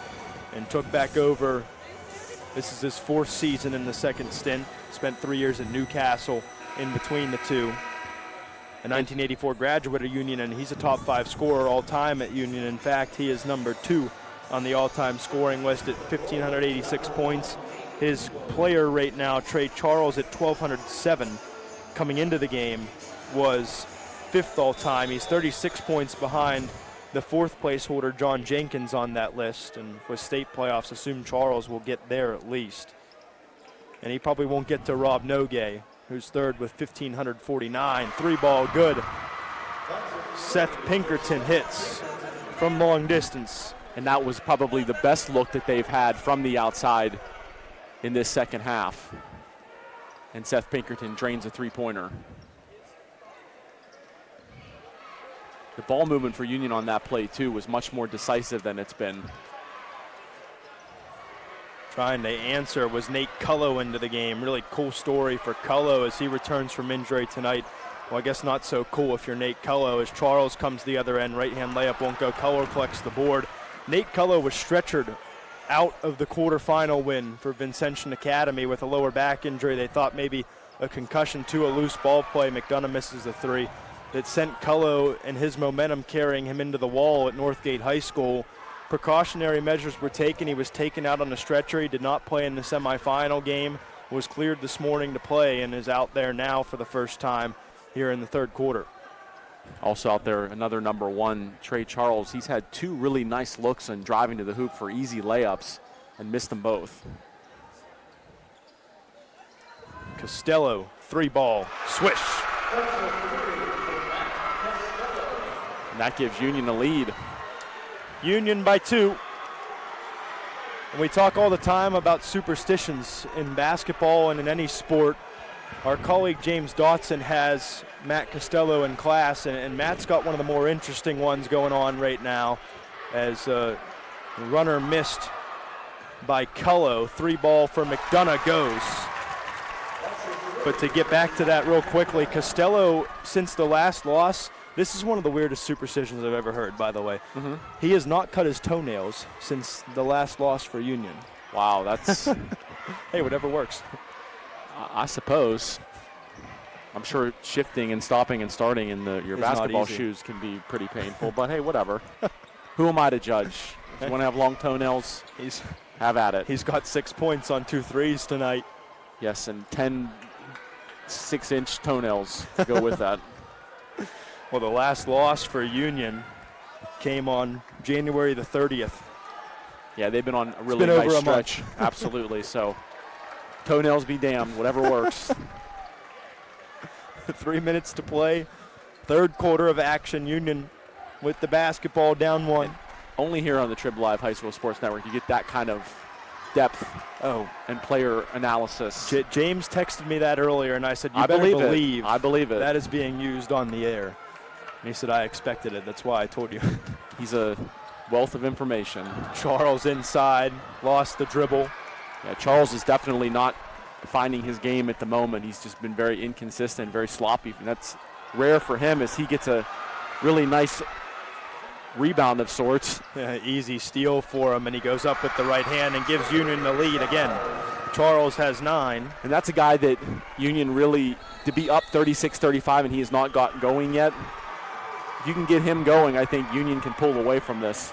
and took back over. This is his 4th season in the 2nd stint. Spent 3 years at Newcastle in between the two. A 1984 graduate of Union, and he's a top 5 scorer all time at Union. In fact, he is number 2 on the all-time scoring list at 1,586 points. His player rate now, Trey Charles, at 1,207 coming into the game, was 5th all-time. He's 36 points behind the 4th place holder, John Jenkins, on that list. And with state playoffs, assume Charles will get there at least. And he probably won't get to Rob Nogue, who's 3rd with 1,549. 3-ball good. Seth Pinkerton hits from long distance. And that was probably the best look that they've had from the outside in this second half. And Seth Pinkerton drains a 3-pointer. The ball movement for Union on that play, too, was much more decisive than it's been. Trying to answer was Nate Cullo into the game. Really cool story for Cullo as he returns from injury tonight. Well, I guess not so cool if you're Nate Cullo, as Charles comes the other end. Right-hand layup won't go. Cullo collects the board. Nate Cullo was stretchered out of the quarterfinal win for Vincentian Academy with a lower back injury. They thought maybe a concussion to a loose ball play. McDonough misses the 3. That sent Cullo and his momentum carrying him into the wall at Northgate High School. Precautionary measures were taken. He was taken out on a stretcher. He did not play in the semifinal game. Was cleared this morning to play and is out there now for the first time here in the 3rd quarter. Also out there, another number 1, Trey Charles. He's had 2 really nice looks and driving to the hoop for easy layups and missed them both. Costello, 3-ball, swish. And that gives Union a lead. Union by 2. And we talk all the time about superstitions in basketball and in any sport. Our colleague James Dawson has Matt Costello in class, and Matt's got one of the more interesting ones going on right now as a runner missed by Cullo. 3-ball for McDonough goes. But to get back to that real quickly, Costello, since the last loss, this is one of the weirdest superstitions I've ever heard, by the way. Mm-hmm. He has not cut his toenails since the last loss for Union. Wow, that's... Hey, whatever works. I suppose. I'm sure shifting and stopping and starting in your basketball shoes can be pretty painful, but hey, whatever. Who am I to judge? If you want to have long toenails, have at it. He's got 6 points on 2 threes tonight. Yes, and 10 6-inch toenails to go with that. Well, the last loss for Union came on January the 30th. Yeah, they've been on a really nice stretch. Absolutely. So, toenails be damned, whatever works. 3 minutes to play. 3rd quarter of action. Union with the basketball down 1. And only here on the Trib Live High School Sports Network you get that kind of depth and player analysis. James texted me that earlier, and I said, I believe it. That is being used on the air. And he said, I expected it. That's why I told you. He's a wealth of information. Charles inside, lost the dribble. Yeah, Charles is definitely not finding his game at the moment. He's just been very inconsistent, very sloppy. And that's rare for him as he gets a really nice rebound of sorts. Yeah, easy steal for him, and he goes up with the right hand and gives Union the lead again. Charles has 9. And that's a guy that Union really, to be up 36-35 and he has not gotten going yet, if you can get him going, I think Union can pull away from this.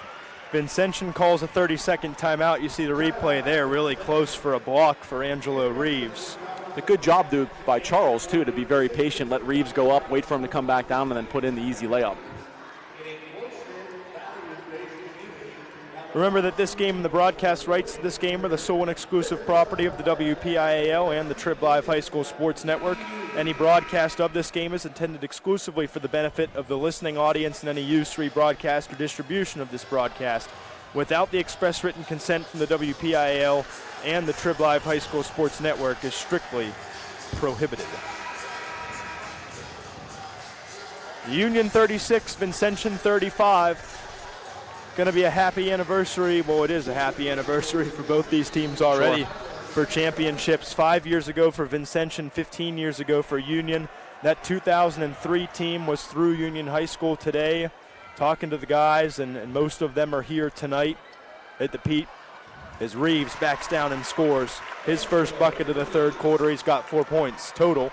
Vincentian calls a 30-second timeout. You see the replay there, really close for a block for Angelo Reeves. A good job by Charles, too, to be very patient, let Reeves go up, wait for him to come back down, and then put in the easy layup. Remember that this game and the broadcast rights to this game are the sole and exclusive property of the WPIAL and the Trib Live High School Sports Network. Any broadcast of this game is intended exclusively for the benefit of the listening audience, and any use, rebroadcast, or distribution of this broadcast without the express written consent from the WPIAL and the Trib Live High School Sports Network is strictly prohibited. Union 36, Vincentian 35. Going to be a happy anniversary. Well, it is a happy anniversary for both these teams already. Sure. For championships. 5 years ago for Vincentian, 15 years ago for Union. That 2003 team was through Union High School today. Talking to the guys, and most of them are here tonight at the Pete, as Reeves backs down and scores his first bucket of the third quarter. He's got 4 points total.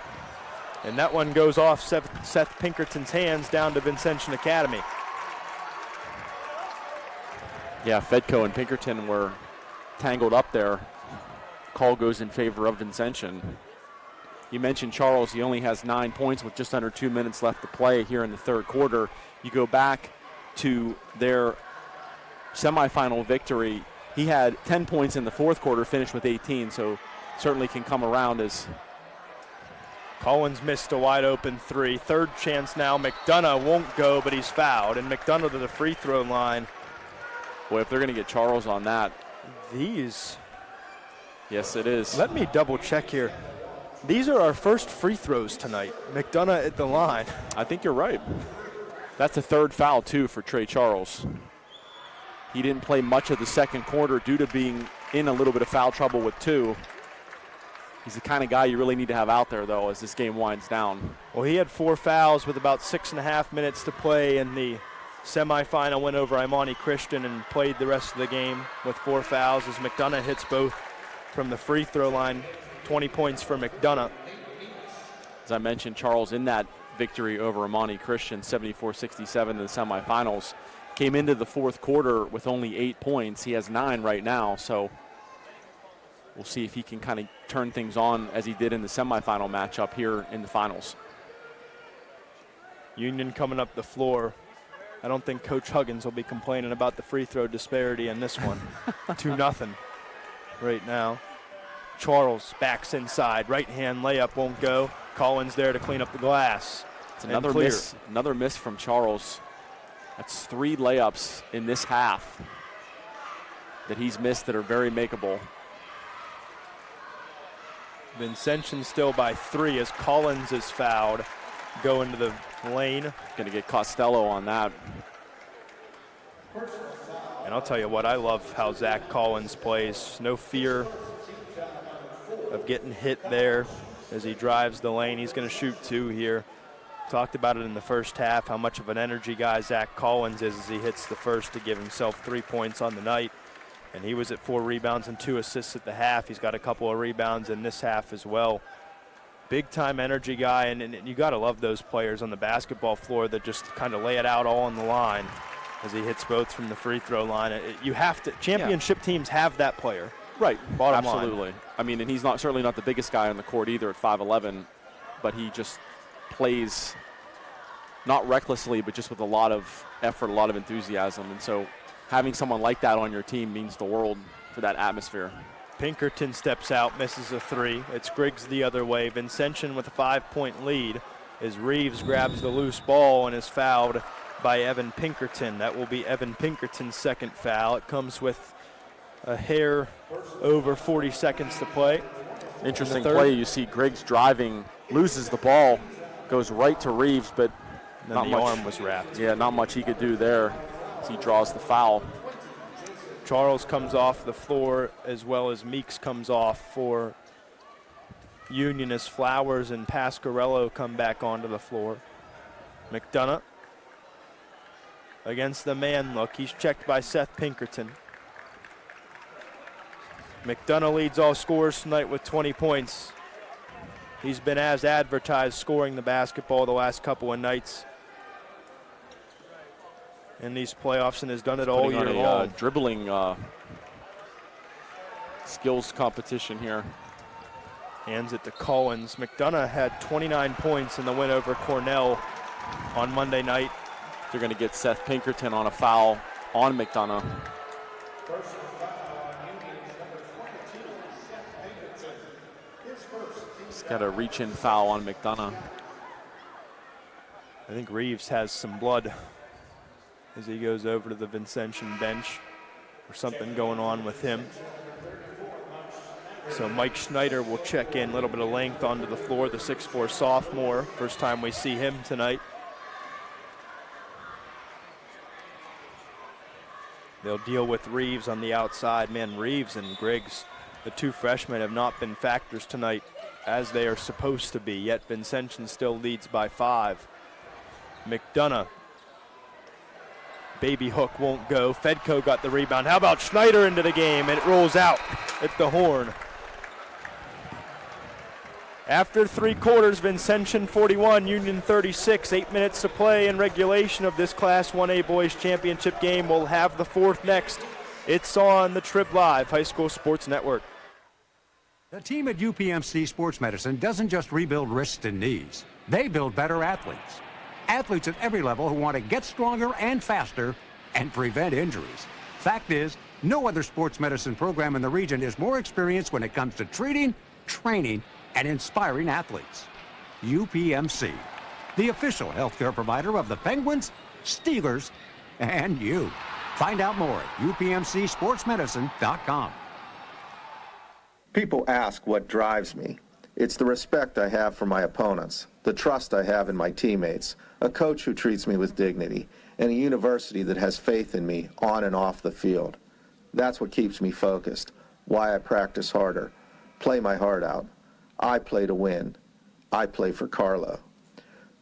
And that one goes off Seth Pinkerton's hands down to Vincentian Academy. Yeah, Fedco and Pinkerton were tangled up there. Call goes in favor of Vincentian. You mentioned Charles. He only has 9 points with just under 2 minutes left to play here in the third quarter. You go back to their semifinal victory. He had 10 points in the fourth quarter, finished with 18, so certainly can come around as Collins missed a wide open 3. Third chance now. McDonough won't go, but he's fouled. And McDonough to the free throw line. Boy, if they're going to get Charles on that. These. Yes, it is. Let me double check here. These are our first free throws tonight. McDonough at the line. I think you're right. That's a third foul, too, for Trey Charles. He didn't play much of the second quarter due to being in a little bit of foul trouble with 2. He's the kind of guy you really need to have out there, though, as this game winds down. Well, he had 4 fouls with about 6.5 minutes to play in the semifinal, went over Imani Christian and played the rest of the game with 4 fouls as McDonough hits both from the free throw line. 20 points for McDonough. As I mentioned, Charles in that victory over Imani Christian, 74-67 in the semifinals, came into the fourth quarter with only 8 points. He has 9 right now, so we'll see if he can kind of turn things on as he did in the semifinal matchup here in the finals. Union coming up the floor. I don't think Coach Huggins will be complaining about the free throw disparity in this one. 2-0 right now. Charles backs inside. Right-hand layup won't go. Collins there to clean up the glass. It's another miss from Charles. That's 3 layups in this half that he's missed that are very makeable. Vincentian still by 3 as Collins is fouled. Go into the lane. Going to get Costello on that. And I'll tell you what, I love how Zach Collins plays. No fear of getting hit there as he drives the lane. He's going to shoot 2 here. Talked about it in the first half, how much of an energy guy Zach Collins is as he hits the first to give himself 3 points on the night. And he was at 4 rebounds and 2 assists at the half. He's got a couple of rebounds in this half as well. Big-time energy guy, and you got to love those players on the basketball floor that just kind of lay it out all on the line as he hits both from the free throw line. You have to. Championship teams have that player. Right. Bottom Absolutely. line. I mean, and he's certainly not the biggest guy on the court either at 5'11", but he just plays not recklessly, but just with a lot of effort, a lot of enthusiasm. And so having someone like that on your team means the world for that atmosphere. Pinkerton steps out, misses a 3. It's Griggs the other way. Vincentian with a 5-point lead as Reeves grabs the loose ball and is fouled by Evan Pinkerton. That will be Evan Pinkerton's second foul. It comes with a hair over 40 seconds to play. Interesting play. You see Griggs driving, loses the ball, goes right to Reeves, but then the arm was wrapped. Yeah, not much he could do there as he draws the foul. Charles comes off the floor as well as Meeks comes off for Union as Flowers and Pasquarello come back onto the floor. McDonough against the man look. He's checked by Seth Pinkerton. McDonough leads all scorers tonight with 20 points. He's been as advertised, scoring the basketball the last couple of nights in these playoffs, and has done it all year long. Dribbling skills competition here. Hands it to Collins. McDonough had 29 points in the win over Cornell on Monday night. They're going to get Seth Pinkerton on a foul on McDonough. He's got a reach-in foul on McDonough. I think Reeves has some blood as he goes over to the Vincentian bench, or something going on with him. So Mike Schneider will check in, a little bit of length onto the floor, the 6'4" sophomore. First time we see him tonight. They'll deal with Reeves on the outside. Man, Reeves and Griggs, the two freshmen, have not been factors tonight as they are supposed to be, yet Vincentian still leads by 5. McDonough. Baby hook won't go. Fedko got the rebound. How about Schneider into the game? And it rolls out at the horn. After 3 quarters, Vincentian 41, Union 36. 8 minutes to play in regulation of this Class 1A Boys Championship game. We'll have the 4th next. It's on the Trib Live High School Sports Network. The team at UPMC Sports Medicine doesn't just rebuild wrists and knees. They build better athletes. Athletes at every level who want to get stronger and faster and prevent injuries. Fact is, no other sports medicine program in the region is more experienced when it comes to treating, training, and inspiring athletes. UPMC, the official healthcare provider of the Penguins, Steelers, and you. Find out more at upmcsportsmedicine.com. People ask what drives me. It's the respect I have for my opponents, the trust I have in my teammates, a coach who treats me with dignity, and a university that has faith in me on and off the field. That's what keeps me focused, why I practice harder, play my heart out. I play to win. I play for Carlo.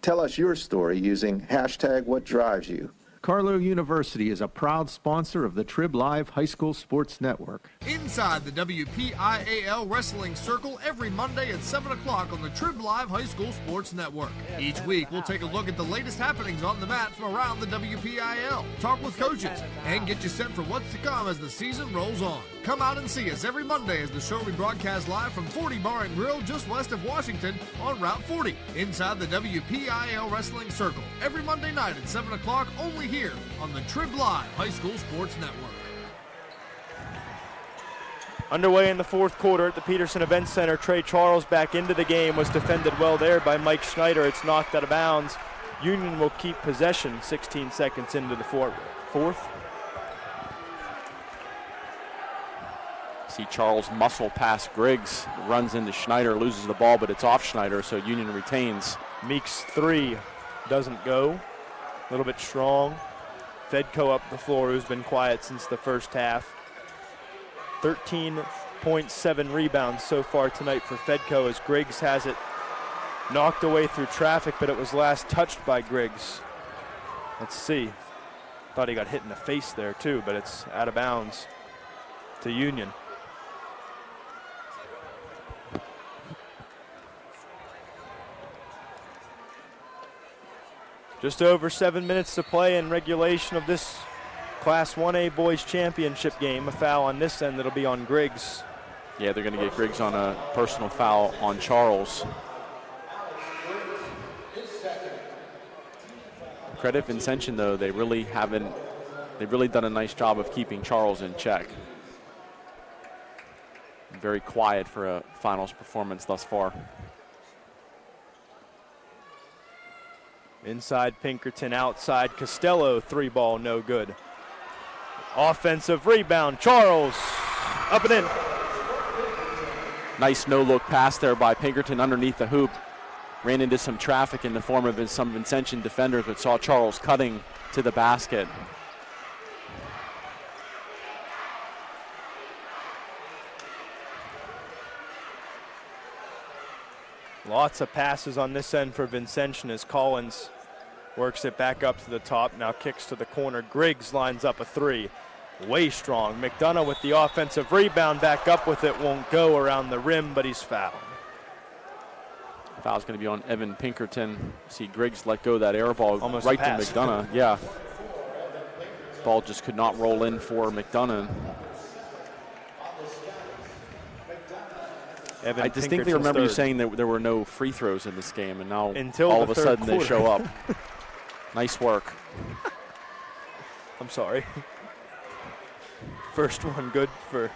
Tell us your story using #WhatDriveYou. Carlo University is a proud sponsor of the Trib Live High School Sports Network. Inside the WPIAL Wrestling Circle every Monday at 7 o'clock on the Trib Live High School Sports Network. Each week, we'll take a look at the latest happenings on the mat from around the WPIAL, talk with coaches, and get you set for what's to come as the season rolls on. Come out and see us every Monday as the show we broadcast live from 40 Bar and Grill just west of Washington on Route 40. Inside the WPIAL Wrestling Circle every Monday night at 7 o'clock only here on the Trib Live High School Sports Network. Underway in the 4th quarter at the Petersen Event Center. Trey Charles back into the game, was defended well there by Mike Schneider. It's knocked out of bounds. Union will keep possession 16 seconds into the 4th. See Charles muscle past Griggs, runs into Schneider, loses the ball, but it's off Schneider, so Union retains. Meeks 3 doesn't go. A little bit strong. Fedko up the floor, who's been quiet since the first half. 13.7 rebounds so far tonight for Fedko as Griggs has it knocked away through traffic, but it was last touched by Griggs. Let's see. Thought he got hit in the face there too, but it's out of bounds to Union. Just over 7 minutes to play in regulation of this Class 1A Boys Championship game. A foul on this end that'll be on Griggs. Yeah, they're going to get Griggs on a personal foul on Charles. Credit Vincentian, though, they've really done a nice job of keeping Charles in check. Very quiet for a finals performance thus far. Inside Pinkerton, outside Costello, 3-ball, no good. Offensive rebound, Charles, up and in. Nice no-look pass there by Pinkerton underneath the hoop. Ran into some traffic in the form of some Vincentian defenders, but saw Charles cutting to the basket. Lots of passes on this end for Vincentian as Collins works it back up to the top, now kicks to the corner. Griggs lines up a 3. way strong. McDonough with the offensive rebound, back up with it, won't go around the rim, but he's fouled. Foul's going to be on Evan Pinkerton. See Griggs let go of that air ball Almost right a pass. to McDonough. Yeah. Ball just could not roll in for McDonough. Evan I distinctly Pinkerton's remember you third. saying that there were no free throws in this game, and now Until all the of a third sudden they quarter. show up. Nice work. I'm sorry. First one good for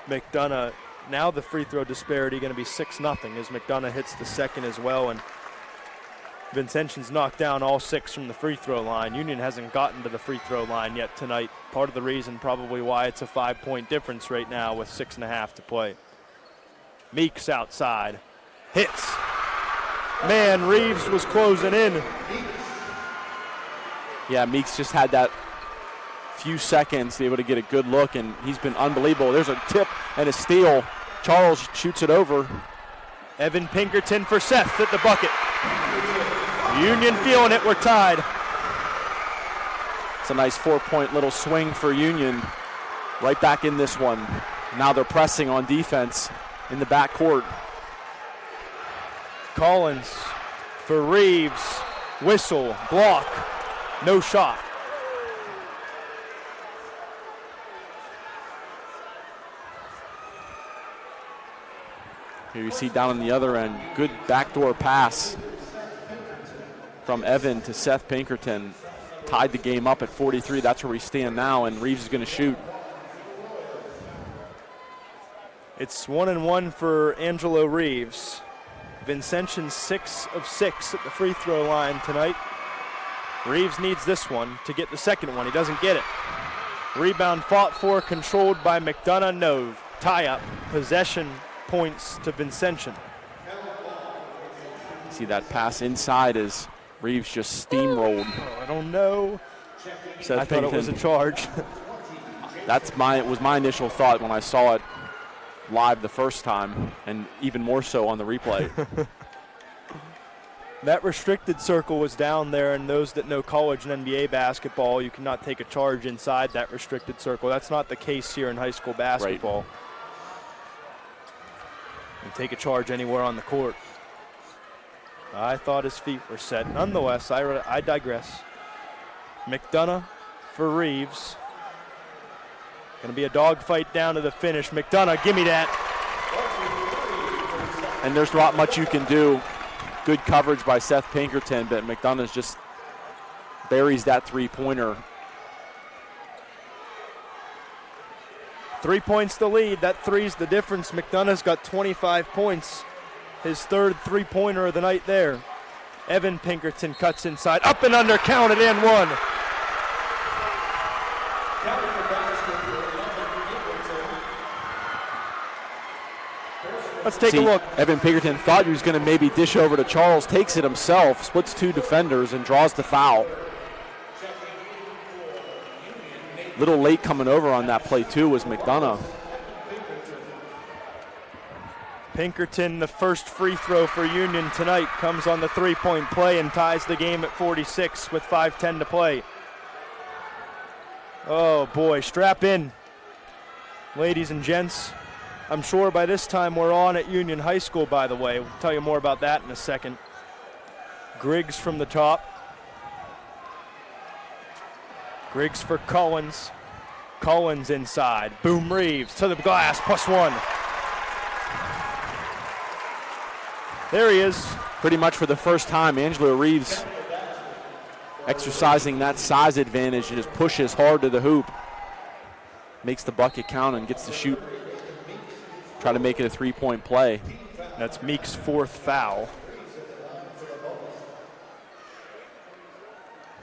McDonough. Now the free throw disparity going to be 6-0 as McDonough hits the second as well. And Vincentian's knocked down all 6 from the free throw line. Union hasn't gotten to the free throw line yet tonight. Part of the reason probably why it's a 5-point difference right now with 6.5 to play. Meeks outside. Hits. Man, Reeves was closing in. Yeah, Meeks just had that few seconds to be able to get a good look, and he's been unbelievable. There's a tip and a steal. Charles shoots it over. Evan Pinkerton for Seth at the bucket. Union feeling it, we're tied. It's a nice 4-point little swing for Union. Right back in this one. Now they're pressing on defense in the backcourt. Collins for Reeves. Whistle, block, no shot. Here you see down on the other end, good backdoor pass from Evan to Seth Pinkerton. Tied the game up at 43. That's where we stand now, and Reeves is going to shoot. It's 1-1 for Angelo Reeves. Vincentian 6 of 6 at the free throw line tonight. Reeves needs this one to get the second one. He doesn't get it. Rebound fought for, controlled by McDonough. No tie up. Possession points to Vincentian. See that pass inside as Reeves just steamrolled. Oh, I don't know. Seth I thought it was a Pinkerton. charge. It was my initial thought when I saw it live the first time, and even more so on the replay. That restricted circle was down there, and those that know college and NBA basketball, you cannot take a charge inside that restricted circle. That's not the case here in high school basketball. Right. You take a charge anywhere on the court. I thought his feet were set. Nonetheless, I digress. McDonough for Reeves. Going to be a dogfight down to the finish. McDonough, give me that. And there's not much you can do. Good coverage by Seth Pinkerton, but McDonough just buries that three-pointer. 3 points the lead. That three's the difference. McDonough's got 25 points. His third three-pointer of the night there. Evan Pinkerton cuts inside. Up and under, counted and one. Let's take a look. Evan Pinkerton thought he was going to maybe dish over to Charles, takes it himself, splits two defenders, and draws the foul. Little late coming over on that play, too, was McDonough. Pinkerton, the first free throw for Union tonight, comes on the three-point play and ties the game at 46 with 5:10 to play. Oh, boy, strap in, ladies and gents. I'm sure by this time we're on at Union High School, by the way. We'll tell you more about that in a second. Griggs from the top. Griggs for Collins. Collins inside. Boom, Reeves to the glass, +1. There he is. Pretty much for the first time, Angelo Reeves exercising that size advantage and just pushes hard to the hoop. Makes the bucket count and gets to shoot. Try to make it a three-point play. That's Meek's fourth foul.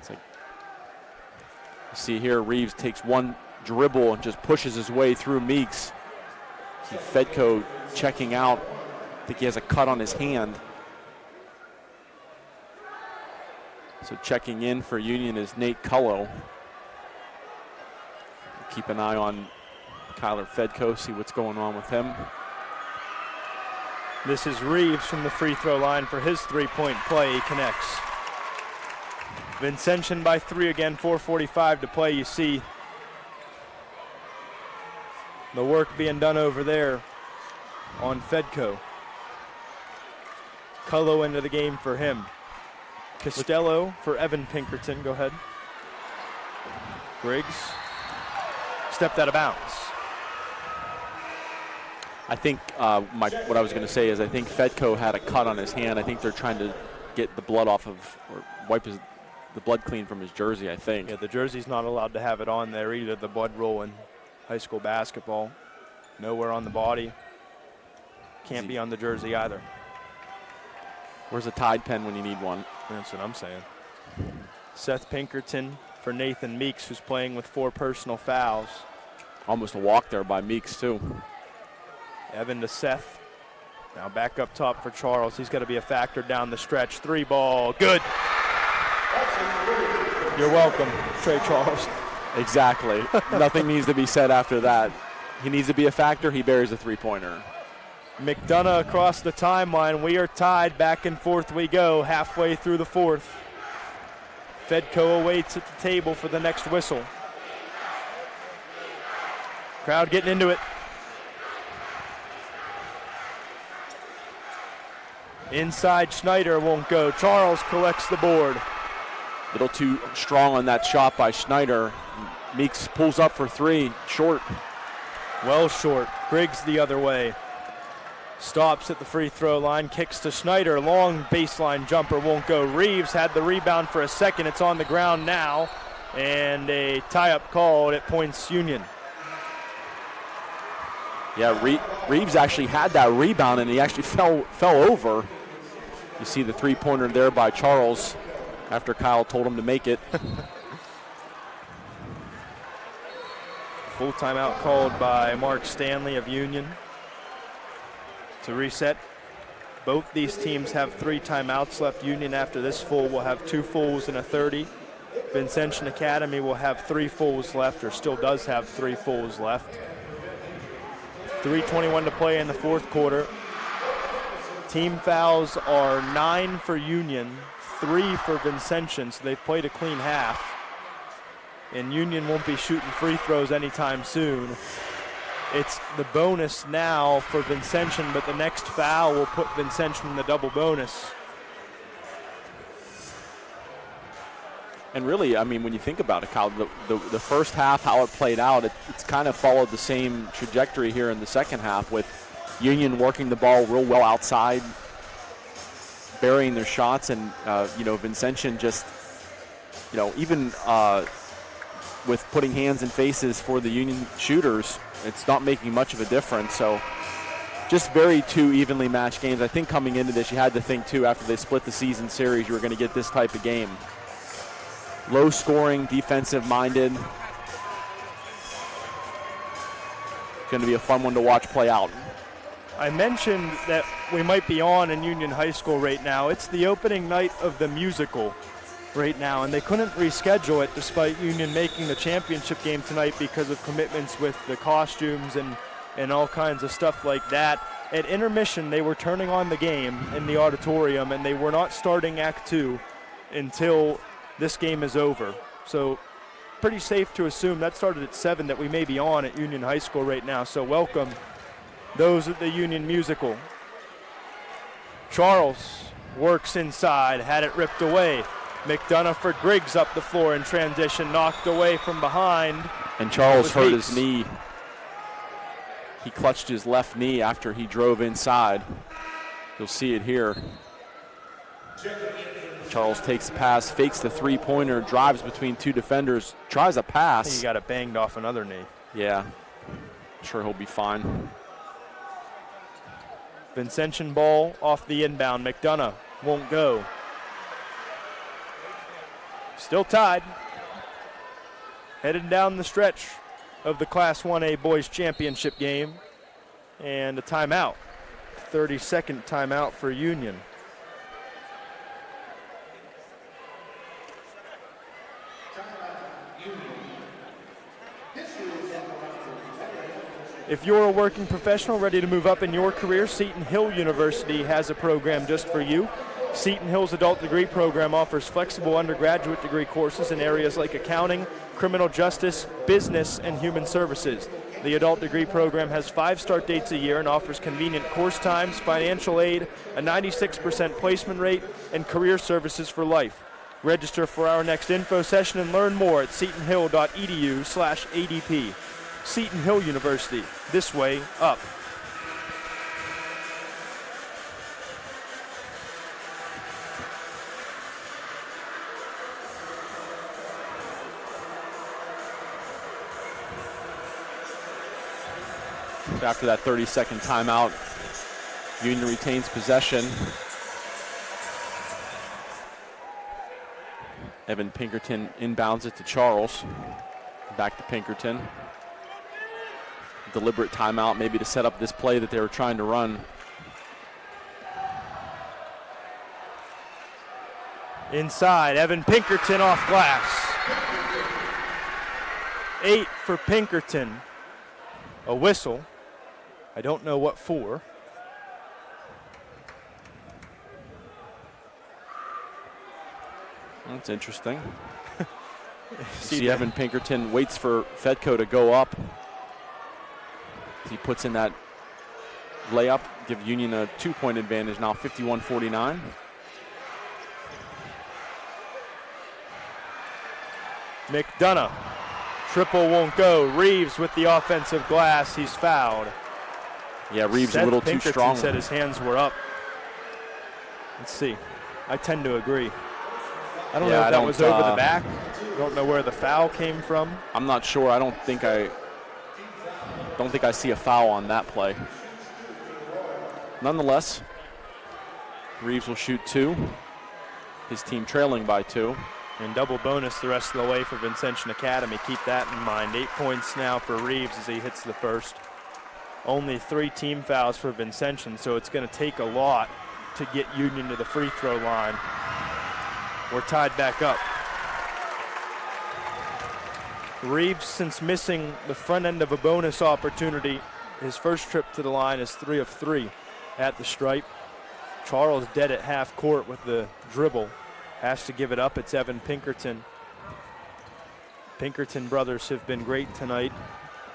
It's like, you see here, Reeves takes one dribble and just pushes his way through Meeks. See Fedko checking out. I think he has a cut on his hand. So checking in for Union is Nate Cullo. Keep an eye on Kyler Fedko, see what's going on with him. This is Reeves from the free throw line for his three-point play. He connects. Vincentian by 3 again, 4:45 to play. You see The work being done over there on Fedco. Cullo into the game for him. Costello for Evan Pinkerton. Go ahead. Griggs stepped out of bounds. I think what I was going to say is I think Fedco had a cut on his hand. I think they're trying to get the blood off of, or wipe the blood clean from his jersey, I think. Yeah, the jersey's not allowed to have it on there either, the blood roll in high school basketball. Nowhere on the body. Can't be on the jersey either. Where's a Tide pen when you need one? That's what I'm saying. Seth Pinkerton for Nathan Meeks, who's playing with 4 personal fouls. Almost a walk there by Meeks, too. Evan to Seth. Now back up top for Charles. He's got to be a factor down the stretch. 3 ball. Good. You're welcome, Trey Charles. Exactly. Nothing needs to be said after that. He needs to be a factor. He buries a 3-pointer. McDonough across the timeline. We are tied. Back and forth we go. Halfway through the 4th. Fedco awaits at the table for the next whistle. Crowd getting into it. Inside, Schneider won't go. Charles collects the board. A little too strong on that shot by Schneider. Meeks pulls up for 3, short. Well short. Griggs the other way. Stops at the free throw line, kicks to Schneider. Long baseline jumper won't go. Reeves had the rebound for a second. It's on the ground now. And a tie-up called at points Union. Yeah, Reeves actually had that rebound, and he actually fell over. You see the 3-pointer there by Charles after Kyle told him to make it. Full timeout called by Mark Stanley of Union. To reset, both these teams have 3 timeouts left. Union after this full will have 2 fulls and a 30. Vincentian Academy will have 3 fulls left, or still does have 3 fulls left. 3:21 to play in the 4th quarter. Team fouls are 9 for Union, 3 for Vincentian, so they've played a clean half. And Union won't be shooting free throws anytime soon. It's the bonus now for Vincentian, but the next foul will put Vincentian in the double bonus. And really, I mean, when you think about it, Kyle, the first half, how it played out, it's kind of followed the same trajectory here in the second half, with Union working the ball real well outside, burying their shots, and, Vincentian just, even with putting hands in faces for the Union shooters, it's not making much of a difference. So just very 2 evenly matched games. I think coming into this, you had to think, too, after they split the season series, you were going to get this type of game. Low scoring, defensive minded. Going to be a fun one to watch play out. I mentioned that we might be on in Union High School right now. It's the opening night of the musical right now, and they couldn't reschedule it despite Union making the championship game tonight because of commitments with the costumes and all kinds of stuff like that. At intermission, they were turning on the game in the auditorium, and they were not starting Act 2 until this game is over. So pretty safe to assume that started at 7 that we may be on at Union High School right now. So welcome those at the Union musical. Charles works inside, had it ripped away. McDonough for Griggs up the floor in transition, knocked away from behind. And Charles hurt his knee. He clutched his left knee after he drove inside. You'll see it here. Charles takes the pass, fakes the 3-pointer, drives between 2 defenders, tries a pass. He got it banged off another knee. Yeah, I'm sure he'll be fine. Vincentian ball off the inbound. McDonough won't go. Still tied. Headed down the stretch of the Class 1A Boys Championship game. And a timeout. 30-second timeout for Union. If you're a working professional ready to move up in your career, Seton Hill University has a program just for you. Seton Hill's adult degree program offers flexible undergraduate degree courses in areas like accounting, criminal justice, business, and human services. The adult degree program has 5 start dates a year and offers convenient course times, financial aid, a 96% placement rate, and career services for life. Register for our next info session and learn more at setonhill.edu/ADP. Seton Hill University, this way up. After that 30-second timeout, Union retains possession. Evan Pinkerton inbounds it to Charles. Back to Pinkerton. Deliberate timeout, maybe to set up this play that they were trying to run. Inside, Evan Pinkerton off glass. 8 for Pinkerton. A whistle. I don't know what for. That's interesting. See Evan Pinkerton waits for Fedko to go up. He puts in that layup, give Union a 2-point advantage now, 51-49. McDonough. Triple won't go. Reeves with the offensive glass. He's fouled. Yeah, Reeves Seth a little Pinkerton too strong. Said his hands were up. Let's see. I tend to agree. I don't know if that was over the back. I don't know where the foul came from. I'm not sure. I don't think I see a foul on that play. Nonetheless, Reeves will shoot 2. His team trailing by 2. And double bonus the rest of the way for Vincentian Academy. Keep that in mind. 8 points now for Reeves as he hits the first. Only 3 team fouls for Vincentian, so it's going to take a lot to get Union to the free throw line. We're tied back up. Reeves, since missing the front end of a bonus opportunity, his first trip to the line is 3 of 3 at the stripe. Charles dead at half court with the dribble. Has to give it up. It's Evan Pinkerton. Pinkerton brothers have been great tonight,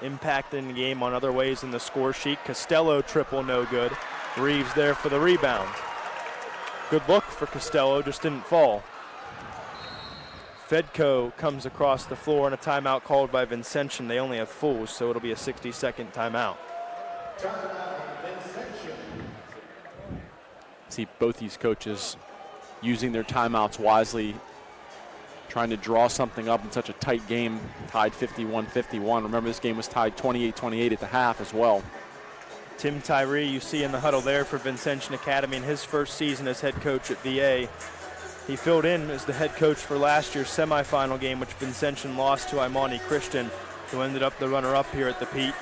impacting the game on other ways in the score sheet. Costello triple no good. Reeves there for the rebound. Good look for Costello, just didn't fall. Fedko comes across the floor and a timeout called by Vincentian. They only have fulls, so it'll be a 60-second timeout. See both these coaches using their timeouts wisely, trying to draw something up in such a tight game, tied 51-51. Remember, this game was tied 28-28 at the half as well. Tim Tyree, you see in the huddle there for Vincentian Academy in his first season as head coach at VA. He filled in as the head coach for last year's semifinal game, which Vincentian lost to Imani Christian, who ended up the runner-up here at the Pete.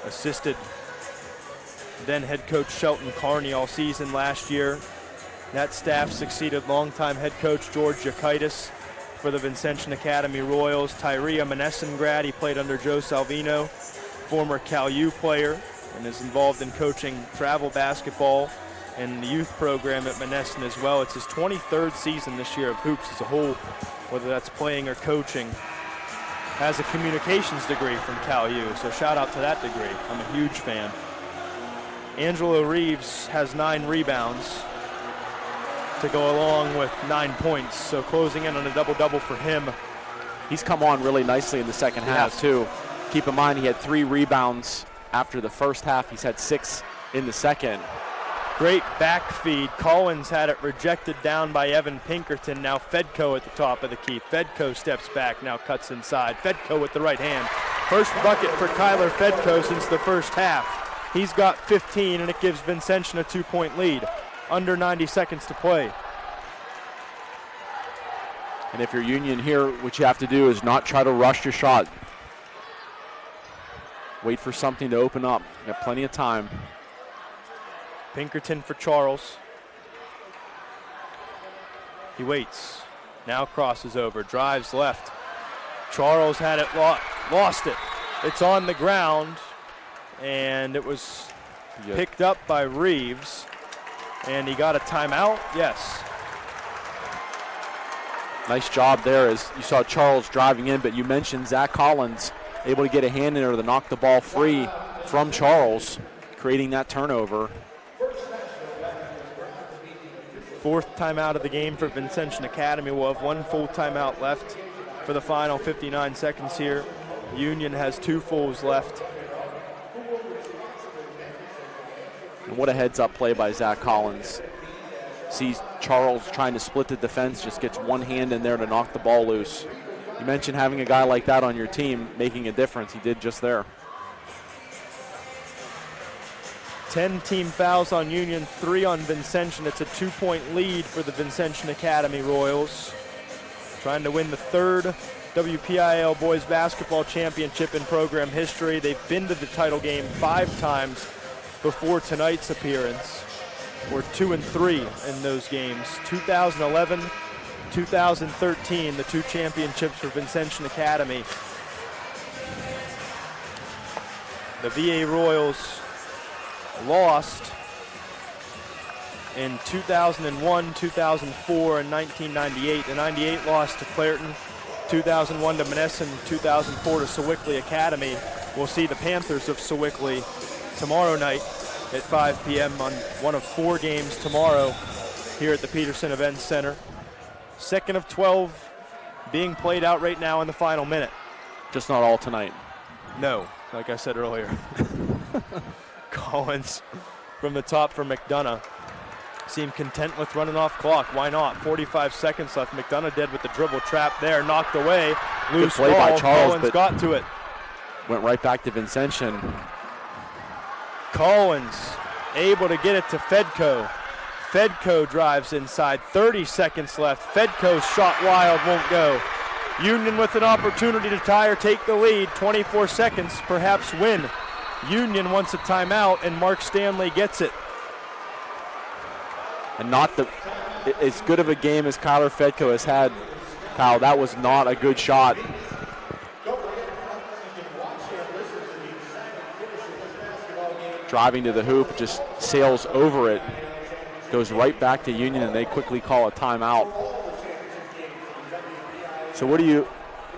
Assisted then head coach Shelton Carney all season last year. That staff succeeded longtime head coach George Yakaitis for the Vincentian Academy Royals. Tyree, a Monessen grad, he played under Joe Salvino, former Cal U player, and is involved in coaching travel basketball and the youth program at Monessen as well. It's his 23rd season this year of hoops as a whole, whether that's playing or coaching. Has a communications degree from Cal U, so shout out to that degree. I'm a huge fan. Angelo Reeves has 9 rebounds to go along with 9 points, so closing in on a double-double for him. He's come on really nicely in the second half, too. Keep in mind, he had 3 rebounds after the first half. He's had 6 in the second. Great back feed. Collins had it rejected down by Evan Pinkerton. Now Fedko at the top of the key. Fedko steps back, now cuts inside. Fedko with the right hand. First bucket for Kyler Fedko since the first half. He's got 15, and it gives Vincentian a 2-point lead. Under 90 seconds to play. And if you're Union here, what you have to do is not try to rush your shot. Wait for something to open up. You got plenty of time. Pinkerton for Charles. He waits. Now crosses over, drives left. Charles had it, lost it. It's on the ground, and it was picked up by Reeves. And he got a timeout, yes. Nice job there as you saw Charles driving in, but you mentioned Zach Collins able to get a hand in there to knock the ball free from Charles, creating that turnover. Fourth timeout of the game for Vincentian Academy. We'll have one full timeout left for the final 59 seconds here. Union has 2 fulls left. And what a heads-up play by Zach Collins. Sees Charles trying to split the defense, just gets one hand in there to knock the ball loose. You mentioned having a guy like that on your team making a difference. He did just there. 10 team fouls on Union, 3 on Vincentian. It's a 2-point lead for the Vincentian Academy Royals. Trying to win the 3rd WPIAL Boys Basketball Championship in program history. They've been to the title game 5 times before tonight's appearance. We're 2-3 in those games. 2011, 2013, the 2 championships for Vincentian Academy. The VA Royals lost in 2001, 2004, and 1998. The 98 loss to Clairton, 2001 to Monessen, 2004 to Sewickley Academy. We'll see the Panthers of Sewickley tomorrow night at 5 p.m. on one of 4 games tomorrow here at the Petersen Events Center. 2nd of 12 being played out right now in the final minute. Just not all tonight. No, like I said earlier. Collins from the top for McDonough. Seemed content with running off clock. Why not? 45 seconds left. McDonough dead with the dribble trap there. Knocked away. Loose play ball. by Charles, Collins got to it. Went right back to Vincentian. Collins able to get it to Fedko. Fedko drives inside. 30 seconds left. Fedko's shot wild, won't go. Union with an opportunity to tie or take the lead. 24 seconds, perhaps win. Union wants a timeout, and Mark Stanley gets it. And not as good of a game as Kyler Fedko has had. Kyle, that was not a good shot. Driving to the hoop, just sails over it. Goes right back to Union, and they quickly call a timeout. So what do you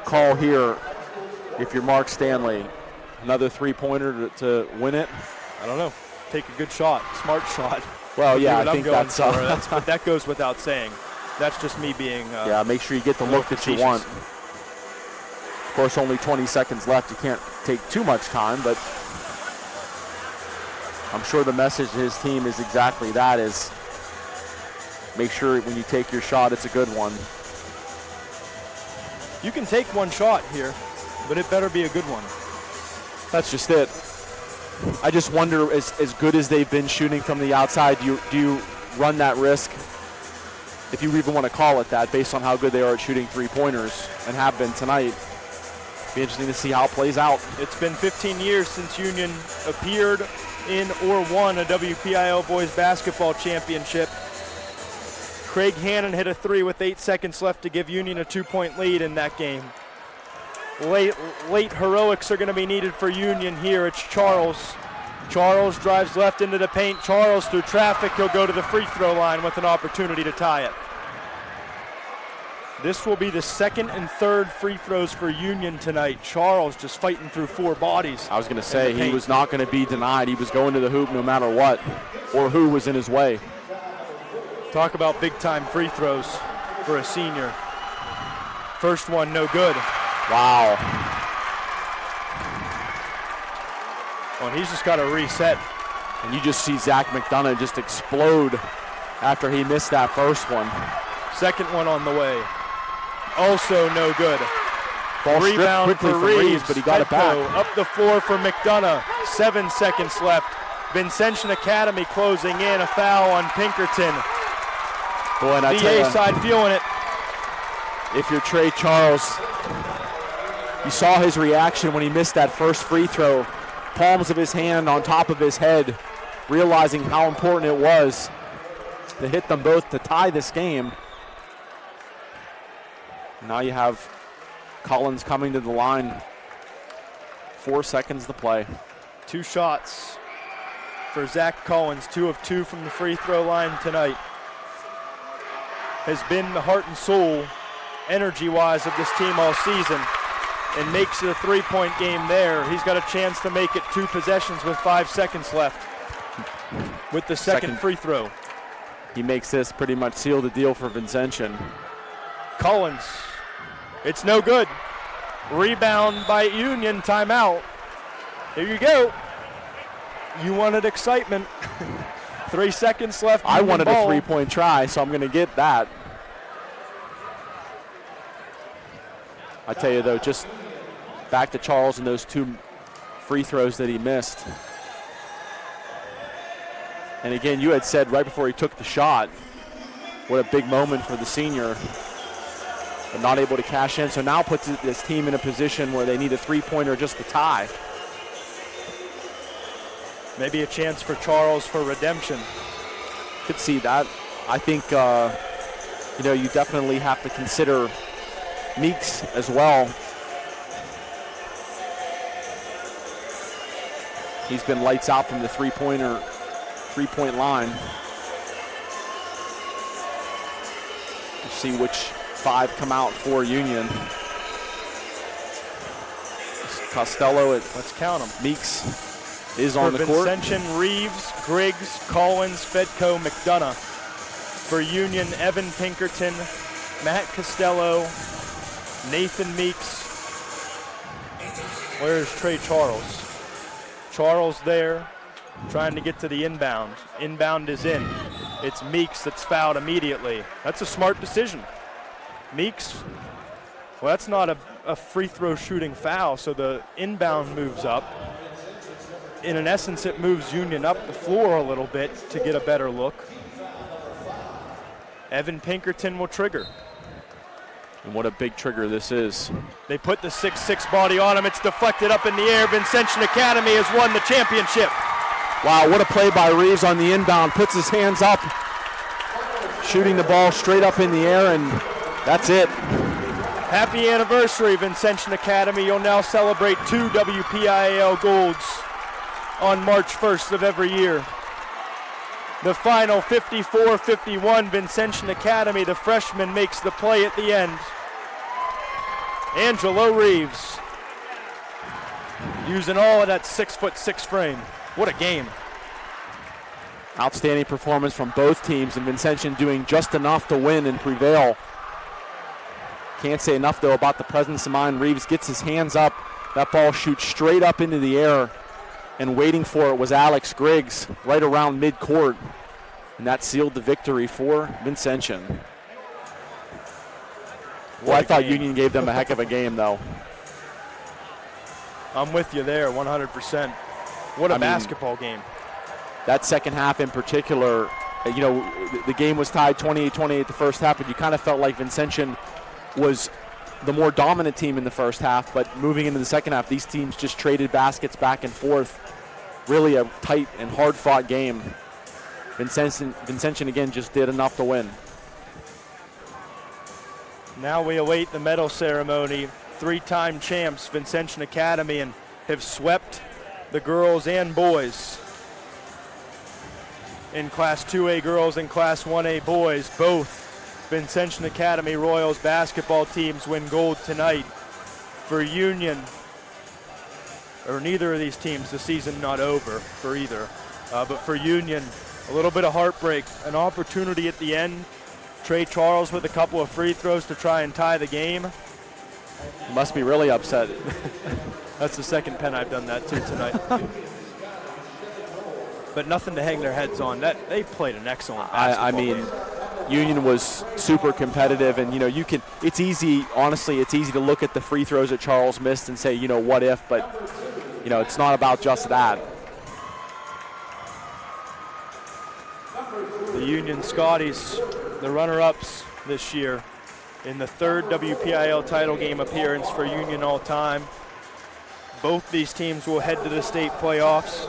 call here if you're Mark Stanley? Another 3-pointer to win it? I don't know. Take a good shot, smart shot. Well, yeah, I think that's but that goes without saying. That's just me being. Yeah, make sure you get the look that you want. Of course, only 20 seconds left. You can't take too much time, but I'm sure the message to his team is exactly that: is make sure when you take your shot, it's a good one. You can take one shot here, but it better be a good one. That's just it. I just wonder, as good as they've been shooting from the outside, do you run that risk, if you even want to call it that, based on how good they are at shooting 3-pointers and have been tonight? Be interesting to see how it plays out. It's been 15 years since Union appeared in or won a WPIAL Boys Basketball Championship. Craig Hannon hit a 3 with 8 seconds left to give Union a 2-point lead in that game. Late heroics are going to be needed for Union here. It's Charles. Charles drives left into the paint. Charles through traffic. He'll go to the free throw line with an opportunity to tie it. This will be the 2nd and 3rd free throws for Union tonight. Charles just fighting through 4 bodies. I was going to say, he was not going to be denied. He was going to the hoop no matter what, or who was in his way. Talk about big-time free throws for a senior. First one, no good. Wow. Well, he's just got to reset. And you just see Zach McDonough just explode after he missed that first one. Second one on the way. Also no good. Ball Rebound quickly for from Reeves, but he got it back. Up the floor for McDonough. 7 seconds left. Vincentian Academy closing in. A foul on Pinkerton. Boy, and I tell VA you, side feeling it. If you're Trey Charles, you saw his reaction when he missed that first free throw. Palms of his hand on top of his head, realizing how important it was to hit them both to tie this game. Now you have Collins coming to the line. 4 seconds to play. 2 shots for Zach Collins, 2 of 2 from the free throw line tonight. Has been the heart and soul, energy-wise, of this team all season, and makes it a 3-point game there. He's got a chance to make it 2 possessions with 5 seconds left with the second free throw. He makes this pretty much seal the deal for Vincentian. Collins, it's no good. Rebound by Union, timeout. Here you go. You wanted excitement. 3 seconds left. I wanted ball. a 3-point try, so I'm going to get that. I tell you, though, just back to Charles and those 2 free throws that he missed. And again, you had said right before he took the shot, what a big moment for the senior, but not able to cash in. So now puts this team in a position where they need a 3-pointer just to tie. Maybe a chance for Charles for redemption. Could see that. I think, you definitely have to consider Meeks as well. He's been lights out from the three-point line. We'll see which 5 come out for Union. Costello, let's count them. Meeks is on the court. Vincentian, Reeves, Griggs, Collins, Fedko, McDonough. For Union, Evan Pinkerton, Matt Costello, Nathan Meeks. Where's Trey Charles? Charles there, trying to get to the inbound. Inbound is in. It's Meeks that's fouled immediately. That's a smart decision. Meeks, well, that's not a free throw shooting foul, so the inbound moves up. In essence, it moves Union up the floor a little bit to get a better look. Evan Pinkerton will trigger. And what a big trigger this is. They put the 6'6" body on him. It's deflected up in the air. Vincentian Academy has won the championship. Wow, what a play by Reeves on the inbound. Puts his hands up, shooting the ball straight up in the air, and that's it. Happy anniversary, Vincentian Academy. You'll now celebrate 2 WPIAL golds on March 1st of every year. The final 54-51, Vincentian Academy. The freshman makes the play at the end. Angelo Reeves using all of that 6'6" frame. What a game. Outstanding performance from both teams, and Vincentian doing just enough to win and prevail. Can't say enough, though, about the presence of mind. Reeves gets his hands up. That ball shoots straight up into the air, and waiting for it was Alex Griggs right around midcourt, and that sealed the victory for Vincentian. Well, I thought Union gave them a heck of a game, though. I'm with you there, 100%. What a basketball game. That second half in particular, the game was tied 28-28 the first half, but you kind of felt like Vincentian was the more dominant team in the first half, but moving into the second half, these teams just traded baskets back and forth. Really a tight and hard-fought game. Vincentian again just did enough to win. Now we await the medal ceremony. 3-time champs, Vincentian Academy, and have swept the girls and boys. In Class 2A girls and Class 1A boys, both Vincentian Academy Royals basketball teams win gold tonight. For Union, or neither of these teams, the season not over for either. But for Union, a little bit of heartbreak, an opportunity at the end. Trey Charles with a couple of free throws to try and tie the game. Must be really upset. That's the second pen I've done that to tonight. But nothing to hang their heads on. They played an excellent basketball game. Union was super competitive, and it's easy to look at the free throws that Charles missed and say, what if, but it's not about just that. The Union Scotties, the runner-ups this year, in the 3rd WPIAL title game appearance for Union all time. Both these teams will head to the state playoffs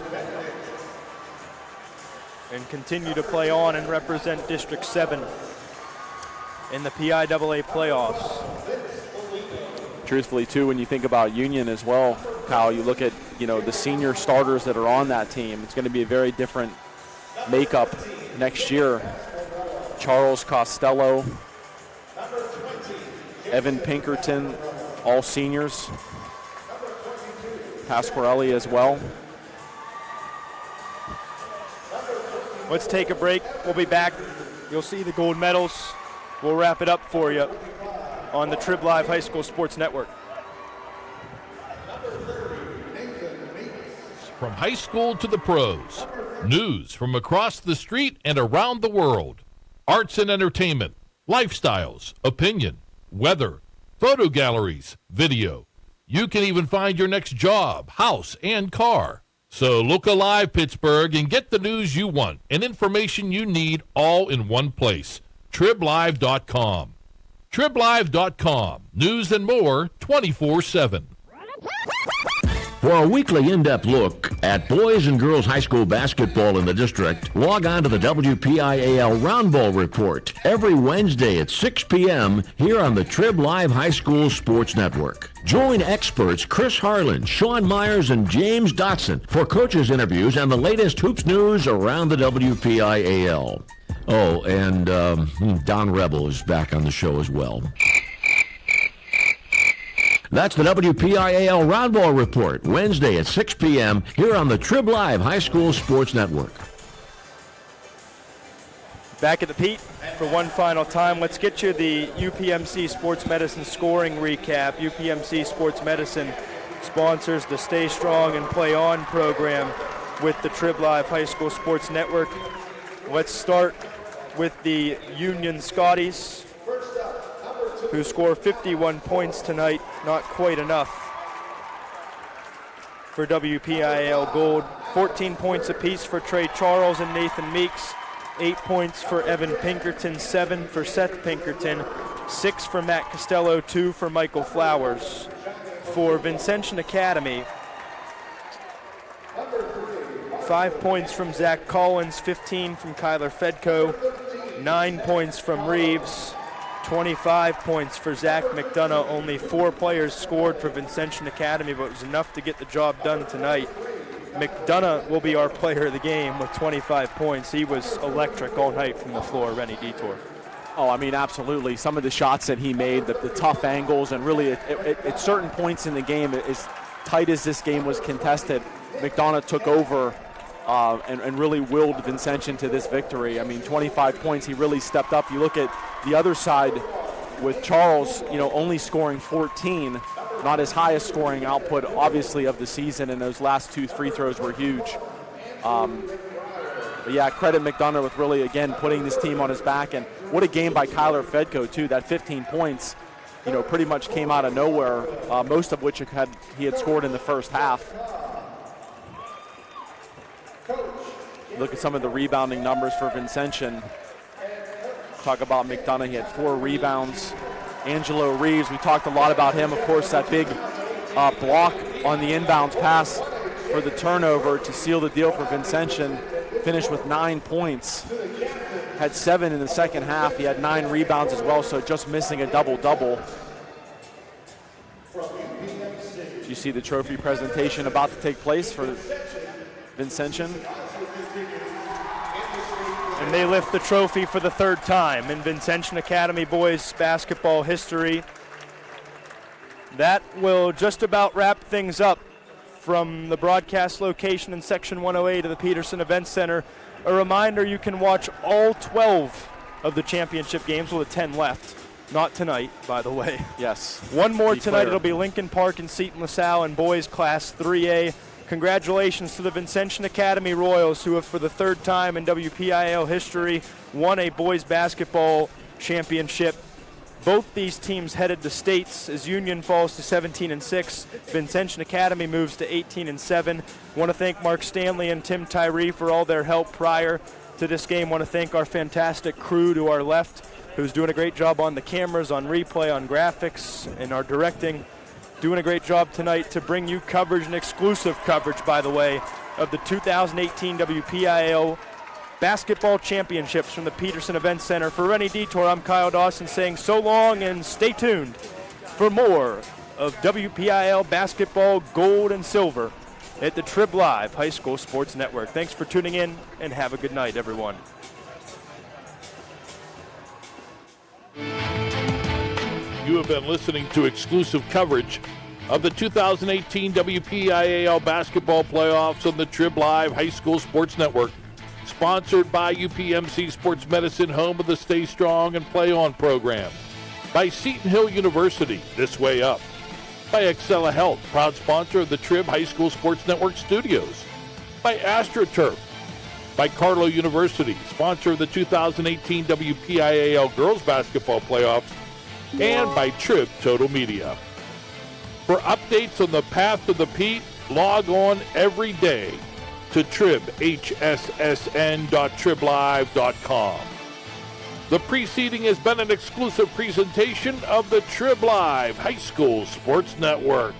and continue to play on and represent District 7 in the PIAA playoffs. Truthfully, too, when you think about Union as well, Kyle, you look at, the senior starters that are on that team. It's going to be a very different makeup next year. Charles Costello, Evan Pinkerton, all seniors. Pasquarelli as well. Let's take a break. We'll be back. You'll see the gold medals. We'll wrap it up for you on the Trib Live High School Sports Network. From high school to the pros, news from across the street and around the world, arts and entertainment, lifestyles, opinion, weather, photo galleries, video. You can even find your next job, house, and car. So look alive, Pittsburgh, and get the news you want and information you need all in one place. TribLive.com. TribLive.com. News and more 24/7. For a weekly in-depth look at boys and girls high school basketball in the district, log on to the WPIAL Round Ball Report every Wednesday at 6 p.m. here on the Trib Live High School Sports Network. Join experts Chris Harlan, Sean Myers, and James Dawson for coaches' interviews and the latest hoops news around the WPIAL. Oh, and Don Rebel is back on the show as well. That's the WPIAL Round Ball Report, Wednesday at 6 p.m. here on the Trib Live High School Sports Network. Back at the Pete for one final time. Let's get you the UPMC Sports Medicine scoring recap. UPMC Sports Medicine sponsors the Stay Strong and Play On program with the Trib Live High School Sports Network. Let's start with the Union Scotties, who score 51 points tonight. Not quite enough for WPIAL Gold. 14 points apiece for Trey Charles and Nathan Meeks. 8 points for Evan Pinkerton, 7 for Seth Pinkerton, 6 for Matt Costello, 2 for Michael Flowers. For Vincentian Academy, 5 points from Zach Collins, 15 from Kyler Fedko, 9 points from Reeves, 25 points for Zach McDonough. Only 4 players scored for Vincentian Academy, but it was enough to get the job done tonight. McDonough will be our player of the game with 25 points. He was electric all night from the floor, Rennie Detore. Oh, I mean, absolutely. Some of the shots that he made, the tough angles, and really at certain points in the game, as tight as this game was contested, McDonough took over and really willed Vincentian to this victory. I mean, 25 points, he really stepped up. You look at the other side with Charles, only scoring 14, not his highest scoring output, obviously, of the season, and those last 2 free throws were huge. But yeah, credit McDonough with really, again, putting this team on his back. And what a game by Kyler Fedko, too. That 15 points, pretty much came out of nowhere, most of which he had scored in the first half. Look at some of the rebounding numbers for Vincentian. Talk about McDonough, he had 4 rebounds. Angelo Reeves, we talked a lot about him. Of course, that big block on the inbounds pass for the turnover to seal the deal for Vincentian. Finished with 9 points. Had 7 in the second half. He had 9 rebounds as well, so just missing a double-double. You see the trophy presentation about to take place for Vincentian. And they lift the trophy for the 3rd time in Vincentian Academy boys basketball history. That will just about wrap things up from the broadcast location in Section 108 of the Petersen Event Center. A reminder, you can watch all 12 of the championship games with 10 left. Not tonight, by the way. Yes. One more tonight. It'll be Lincoln Park and Seton LaSalle in boys Class 3A. Congratulations to the Vincentian Academy Royals, who have, for the 3rd time in WPIAL history, won a boys basketball championship. Both these teams headed to states as Union falls to 17-6. Vincentian Academy moves to 18-7. Want to thank Mark Stanley and Tim Tyree for all their help prior to this game. Want to thank our fantastic crew to our left, who's doing a great job on the cameras, on replay, on graphics, and our directing. Doing a great job tonight to bring you coverage, and exclusive coverage, by the way, of the 2018 WPIAL Basketball Championships from the Petersen Event Center. For Rennie Detore, I'm Kyle Dawson saying so long and stay tuned for more of WPIAL basketball gold and silver at the Trib Live High School Sports Network. Thanks for tuning in, and have a good night, everyone. You have been listening to exclusive coverage of the 2018 WPIAL basketball playoffs on the Trib Live High School Sports Network, sponsored by UPMC Sports Medicine, home of the Stay Strong and Play On program, by Seton Hill University, This Way Up, by Excella Health, proud sponsor of the Trib High School Sports Network studios, by AstroTurf, by Carlow University, sponsor of the 2018 WPIAL girls basketball playoffs, and by Trib Total Media. For updates on the path to the Pete, log on every day to tribhssn.triblive.com. The preceding has been an exclusive presentation of the Trib Live High School Sports Network.